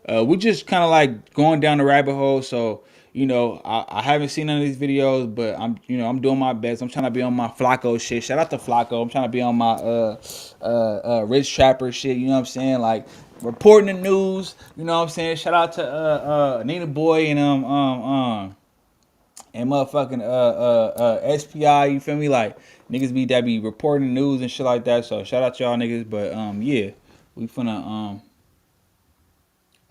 We just kind of like going down the rabbit hole, so you know I haven't seen none of these videos, but I'm doing my best. I'm trying to be on my Flacco shit. Shout out to Flacco. I'm trying to be on my Rich Trapper shit. You know what I'm saying? Like reporting the news. You know what I'm saying? Shout out to Nina Boy and motherfucking SPI. You feel me? Like niggas be reporting the news and shit like that. So shout out to y'all niggas. But yeah, we finna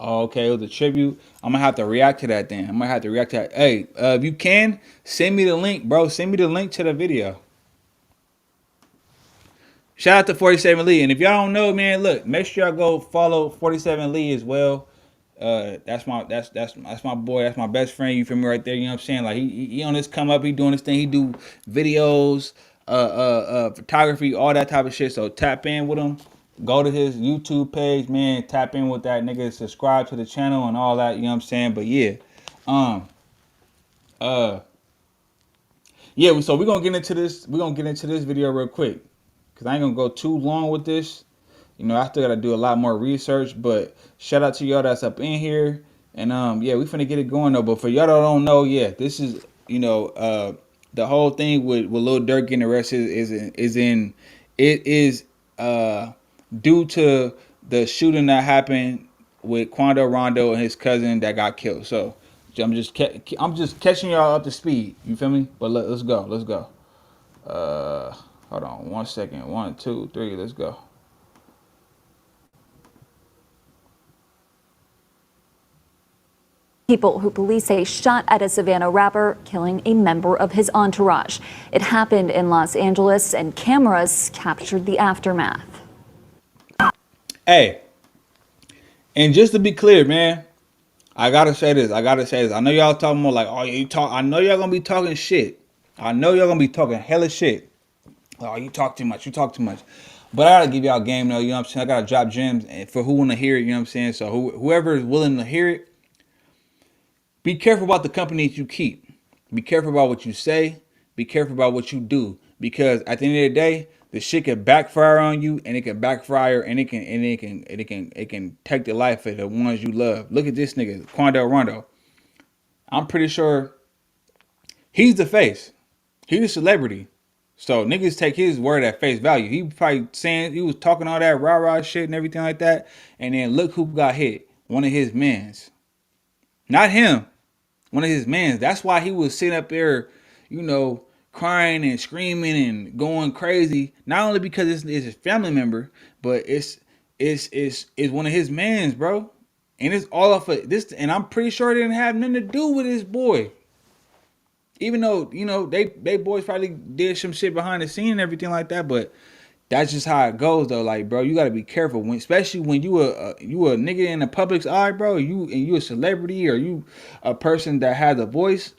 Oh, okay, it was a tribute. I'm gonna have to react to that then. I'm gonna have to react to that. Hey, if you can, send me the link, bro. Send me the link to the video. Shout out to 47 Lee. And if y'all don't know, man, look, make sure y'all go follow 47 Lee as well. That's my boy. That's my best friend. You feel me right there? You know what I'm saying? Like he on this come up. He doing this thing. He do videos, photography, all that type of shit. So tap in with him. go to his YouTube page, man. Tap in with that nigga. Subscribe to the channel and all that. You know what I'm saying? But yeah, yeah. So we're gonna get into this. We're gonna get into this video real quick, cause I ain't gonna go too long with this. You know, I still gotta do a lot more research. But shout out to y'all that's up in here. And yeah, we finna get it going though. But for y'all that don't know, yeah, this is, you know, the whole thing with Lil Durk getting arrested is due to the shooting that happened with Quando Rondo and his cousin that got killed. So I'm just catching y'all up to speed. You feel me? But let's go. Let's go. Hold on 1 second. 1, 2, 3. Let's go. People who police say shot at a Savannah rapper, killing a member of his entourage. It happened in Los Angeles, and cameras captured the aftermath. Hey, and just to be clear, man, I gotta say this. I know y'all talking more like, oh, you talk. I know y'all gonna be talking shit. I know y'all gonna be talking hella shit. Oh, you talk too much. You talk too much. But I gotta give y'all game though. You know what I'm saying? I gotta drop gems for who wanna hear it. You know what I'm saying? So whoever is willing to hear it, be careful about the company that you keep. Be careful about what you say. Be careful about what you do. Because at the end of the day, the shit can backfire on you, and it can backfire, and it can take the life of the ones you love. Look at this nigga, Quando Rondo. I'm pretty sure he's the face. He's a celebrity. So niggas take his word at face value. He probably saying, he was talking all that rah-rah shit and everything like that. And then look who got hit. One of his mans. Not him. One of his mans. That's why he was sitting up there, you know, crying and screaming and going crazy. Not only because it's his family member, but it's one of his mans, bro. And it's all off of this. And I'm pretty sure it didn't have nothing to do with his boy. Even though, you know, they boys probably did some shit behind the scene and everything like that, but that's just how it goes though. Like, bro, you gotta be careful when, especially when you a nigga in the public's eye, bro. You a celebrity, or you a person that has a voice.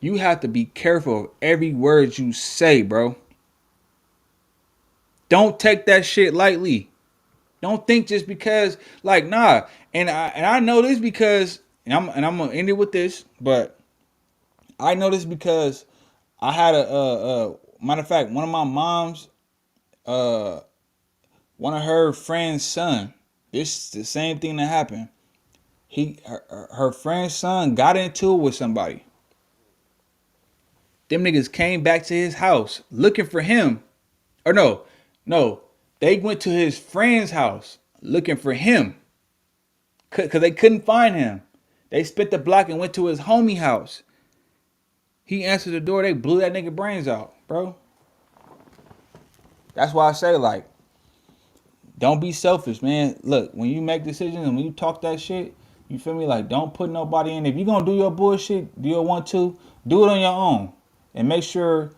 You have to be careful of every word you say, bro. Don't take that shit lightly. Don't think just because, like, nah. And I know this because, and I'm gonna end it with this, but I know this because I had a matter of fact, one of my mom's one of her friend's son. This is the same thing that happened. Her friend's son got into it with somebody. Them niggas came back to his house looking for him. Or no. They went to his friend's house looking for him. Because they couldn't find him. They spit the block and went to his homie house. He answered the door. They blew that nigga brains out, bro. That's why I say, like, don't be selfish, man. Look, when you make decisions and when you talk that shit, you feel me? Like, don't put nobody in. If you're going to do your bullshit, do you want to, do it on your own. And make sure,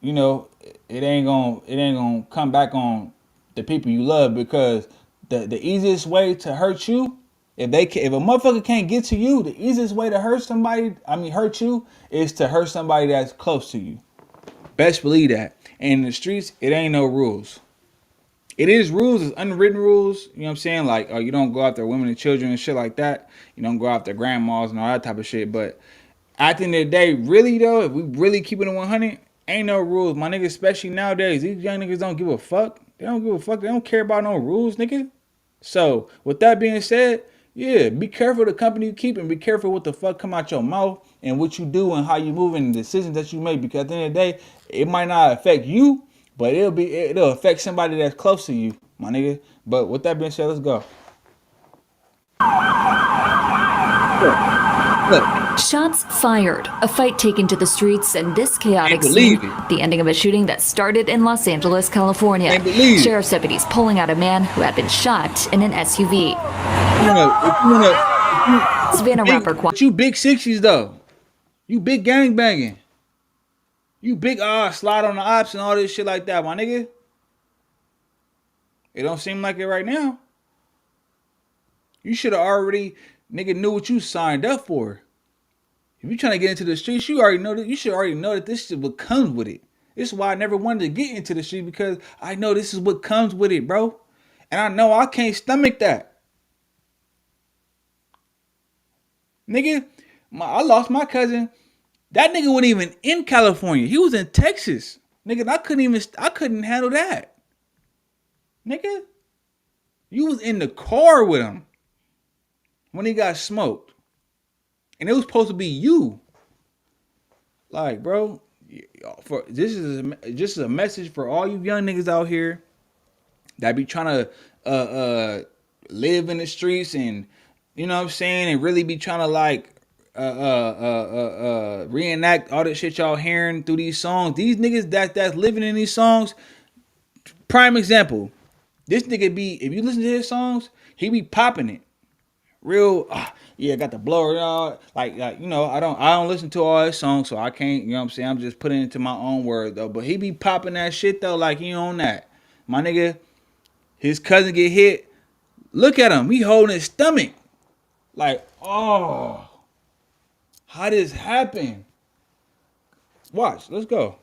you know, it ain't gonna come back on the people you love, because the easiest way to hurt you, if a motherfucker can't get to you, the easiest way to hurt you, is to hurt somebody that's close to you. Best believe that. And in the streets, it ain't no rules. It is rules, it's unwritten rules. You know what I'm saying? Like, oh, you don't go after women and children and shit like that. You don't go after grandmas and all that type of shit. But at the end of the day, really though, if we really keep it in 100, ain't no rules, my nigga. Especially nowadays, these young niggas don't give a fuck. They don't give a fuck. They don't care about no rules, nigga. So with that being said, yeah, be careful the company you keep, and be careful what the fuck come out your mouth and what you do and how you move and the decisions that you make. Because at the end of the day, it might not affect you, but it'll affect somebody that's close to you, my nigga. But with that being said, let's go. Look. Shots fired, a fight taken to the streets, and this chaotic scene, the ending of a shooting that started in Los Angeles, California. Sheriff's deputies pulling out a man who had been shot in an SUV. Savannah rapper But you big 60s though. You big gang banging. You big slide on the ops and all this shit like that, my nigga. It don't seem like it right now. You should have already, nigga, knew what you signed up for. If you trying to get into the streets, you already know that. You should already know that this shit what comes with it. This is why I never wanted to get into the street, because I know this is what comes with it, bro. And I know I can't stomach that. Nigga, I lost my cousin. That nigga wasn't even in California. He was in Texas. Nigga, I couldn't handle that. Nigga, you was in the car with him when he got smoked. And it was supposed to be you. Like, bro, this is a message for all you young niggas out here that be trying to live in the streets and, you know what I'm saying, and really be trying to like reenact all the shit y'all hearing through these songs. These niggas that's living in these songs, prime example. This nigga be, if you listen to his songs, he be popping it. Real, yeah, got the blower, y'all. Like, you know, I don't listen to all his songs, so I can't, you know what I'm saying? I'm just putting it into my own word, though. But he be popping that shit, though, like he on that. My nigga, his cousin get hit. Look at him. He holding his stomach. Like, oh, how this happen? Watch, let's go.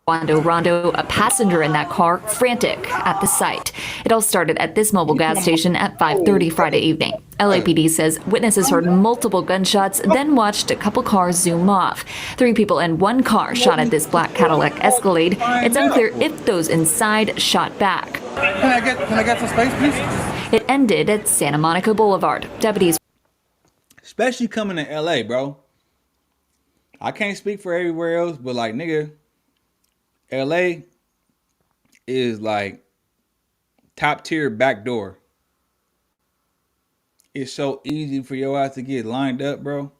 Rondo, a passenger in that car, frantic at the sight. It all started at this mobile gas station at 5:30 Friday evening. LAPD says witnesses heard multiple gunshots, then watched a couple cars zoom off. 3 people in one car shot at this black Cadillac Escalade. It's unclear if those inside shot back. Can I get some space, please? It ended at Santa Monica Boulevard. Deputies, especially coming to LA, bro. I can't speak for everywhere else, but like, nigga, LA is like top tier backdoor. It's so easy for your ass to get lined up, bro.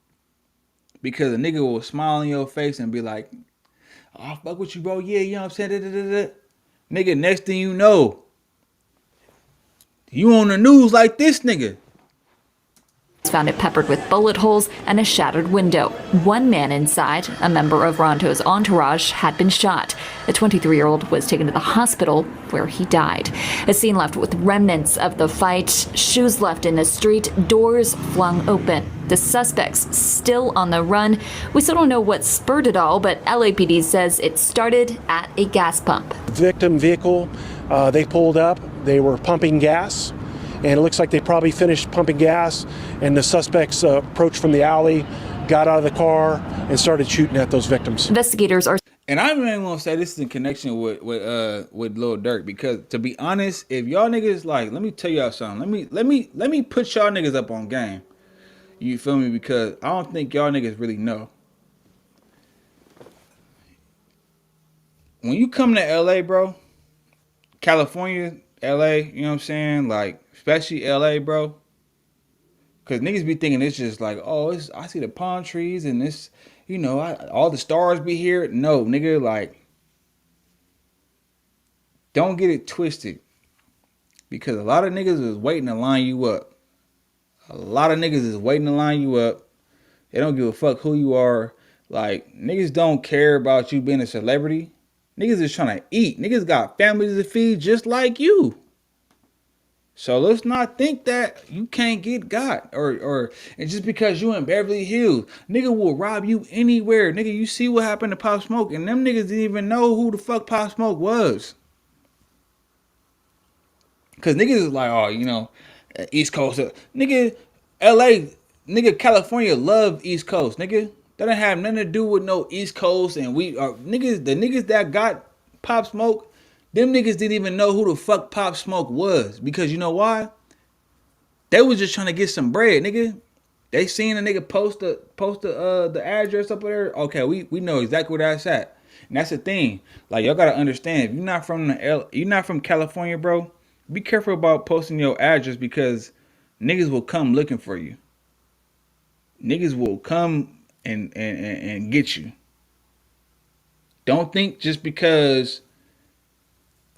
Because a nigga will smile in your face and be like, oh, fuck with you, bro. Yeah, you know what I'm saying? Da-da-da-da. Nigga, next thing you know, you on the news like this nigga. found it peppered with bullet holes and a shattered window. One man inside, a member of Ronto's entourage, had been shot. The 23-year-old was taken to the hospital where he died. A scene left with remnants of the fight, shoes left in the street, doors flung open. The suspects still on the run. We still don't know what spurred it all, but LAPD says it started at a gas pump. Victim vehicle, they pulled up, they were pumping gas. And it looks like they probably finished pumping gas, and the suspects approached from the alley, got out of the car, and started shooting at those victims. Investigators are. And I really want to say this is in connection with Lil Durk, because to be honest, if y'all niggas like, let me tell y'all something. Let me put y'all niggas up on game. You feel me? Because I don't think y'all niggas really know. When you come to LA, bro, California, LA, you know what I'm saying? Like, especially LA, bro. Because niggas be thinking it's just like, oh, I see the palm trees and this, you know, all the stars be here. No, nigga, like, don't get it twisted. Because a lot of niggas is waiting to line you up. A lot of niggas is waiting to line you up. They don't give a fuck who you are. Like, niggas don't care about you being a celebrity. Niggas is trying to eat. Niggas got families to feed just like you. So let's not think that you can't get got. Or and just because you in Beverly Hills, nigga will rob you anywhere. Nigga, you see what happened to Pop Smoke, and them niggas didn't even know who the fuck Pop Smoke was. Cause niggas is like, oh, you know, East Coast. Nigga, LA, nigga, California love East Coast, nigga. That don't have nothing to do with no East Coast, and we are niggas. The niggas that got Pop Smoke, them niggas didn't even know who the fuck Pop Smoke was, because you know why? They was just trying to get some bread, nigga. They seen a nigga post the address up there. Okay, we know exactly where that's at, and that's the thing. Like, y'all gotta understand, if you're not from California, bro, be careful about posting your address, because niggas will come looking for you. Niggas will come and get you. Don't think just because,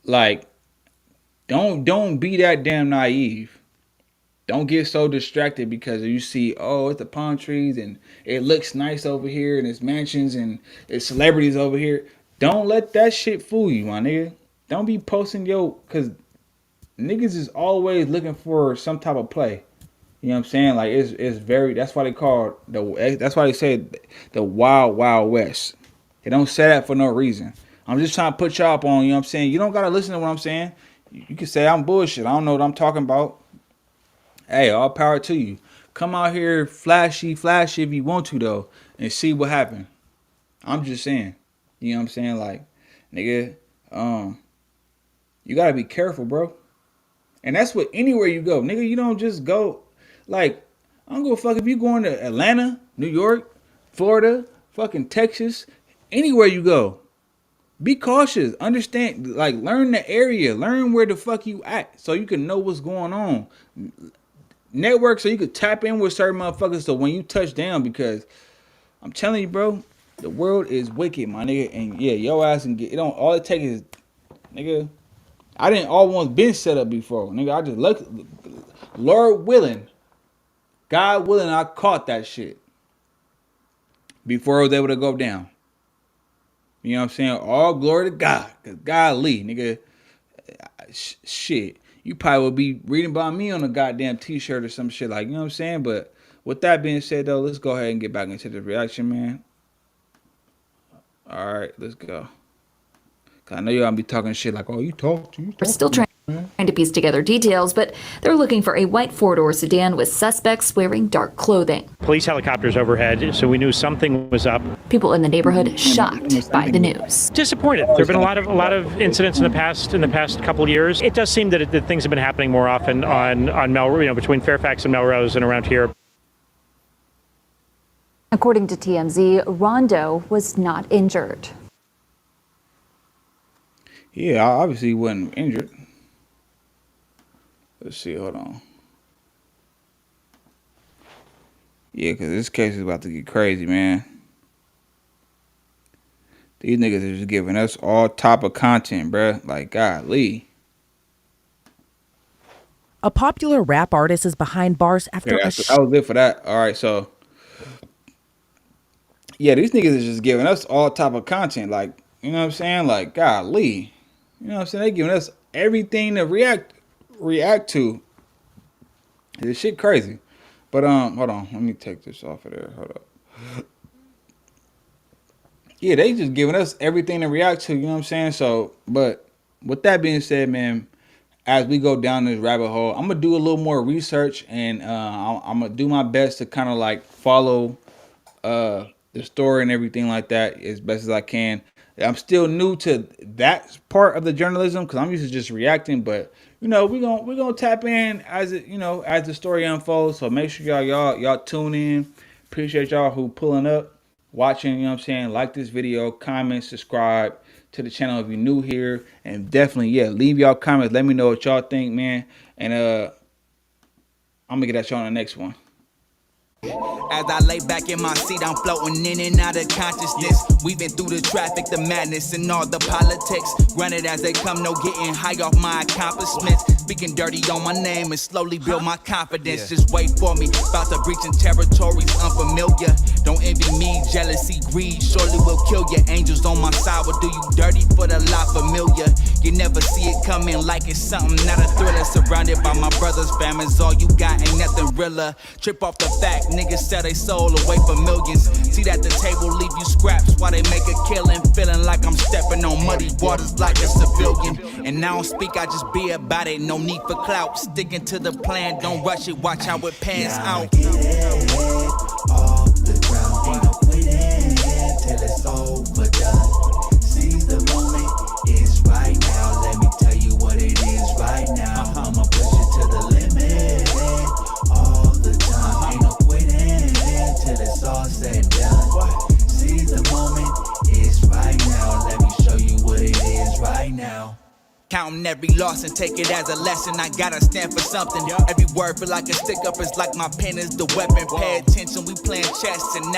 like, don't be that damn naive. Don't get so distracted because you see, oh, it's the palm trees and it looks nice over here and it's mansions and it's celebrities over here. Don't let that shit fool you, my nigga. Don't be posting because niggas is always looking for some type of play. You know what I'm saying? Like, it's very, that's why they say the Wild Wild West. They don't say that for no reason. I'm just trying to put y'all up on, you know what I'm saying? You don't gotta listen to what I'm saying. You can say I'm bullshit. I don't know what I'm talking about. Hey, all power to you. Come out here flashy if you want to, though, and see what happened. I'm just saying. You know what I'm saying? Like, nigga, you gotta be careful, bro. And that's what anywhere you go. Nigga, you don't just go, like, I don't give a fuck if you going to Atlanta, New York, Florida, fucking Texas, anywhere you go. Be cautious. Understand, like, learn the area. Learn where the fuck you at so you can know what's going on. Network so you could tap in with certain motherfuckers so when you touch down, because I'm telling you, bro, the world is wicked, my nigga. And yeah, your ass can get it on. All it takes is, nigga, I didn't always been set up before. Nigga, I just look, Lord willing, God willing, I caught that shit before I was able to go down. You know what I'm saying? All glory to God. Because God lead, nigga. Shit. You probably would be reading about me on a goddamn t-shirt or some shit, like, you know what I'm saying? But with that being said, though, let's go ahead and get back into the reaction, man. All right, let's go. Cause I know y'all be talking shit like, oh, you talk. We're still trying to piece together details, but they're looking for a white four-door sedan with suspects wearing dark clothing. Police helicopters overhead, so we knew something was up. People in the neighborhood shocked by the news. Disappointed. There have been a lot of incidents in the past couple of years. It does seem that things have been happening more often on Melrose, between Fairfax and Melrose and around here. According to TMZ, Rondo was not injured. Yeah, obviously he wasn't injured. Let's see, hold on. Yeah, because this case is about to get crazy, man. These niggas are just giving us all type of content, bruh. Like, golly. A popular rap artist is behind bars after that was it for that. All right, so. Yeah, these niggas are just giving us all type of content. Like, you know what I'm saying? Like, golly. You know what I'm saying? They giving us everything to react to. This shit crazy. But hold on, let me take this off of there. Hold up. Yeah, they just giving us everything to react to, you know what I'm saying? So, but with that being said, man, as we go down this rabbit hole, I'm gonna do a little more research, and I'm gonna do my best to kind of like follow the story and everything like that as best as I can. I'm still new to that part of the journalism because I'm used to just reacting, but you know, we're gonna tap in as it, you know, as the story unfolds. So make sure y'all tune in. Appreciate y'all who pulling up, watching, you know what I'm saying? Like this video, comment, subscribe to the channel if you're new here, and definitely, yeah, leave y'all comments. Let me know what y'all think, man. And I'm gonna get at y'all on the next one. As I lay back in my seat, I'm floating in and out of consciousness. Weaving through the traffic, the madness, and all the politics. Granted as they come, no getting high off my accomplishments. Speaking dirty on my name and slowly build my confidence. Just wait for me, about to breaching territories unfamiliar. Don't envy me, jealousy, greed, surely will kill you. Angels on my side will do you dirty for the la familiar. You never see it coming like it's something, not a thriller. Surrounded by my brothers, family's all you got, ain't nothing realer. Trip off the fact, niggas sell they soul away for millions. See that the table leave you scraps while they make a killing. Feeling like I'm stepping on muddy waters like a civilian. And I don't speak, I just be about it. No need for clout. Sticking to the plan, don't rush it. Watch how it pans out. Get it off the ground, ain't no quitting till it's overdone. Seize the moment, it's right now. Let me tell you what it is right now. I'ma push it to the limit all the time. Ain't no quitting till it's all said and done. Seize the moment, it's right now. Let me show you what it is right now. Counting every loss and take it as a lesson. I gotta stand for something. Every word feel like a stick up. It's like my pen is the weapon. Pay attention, we playing chess and now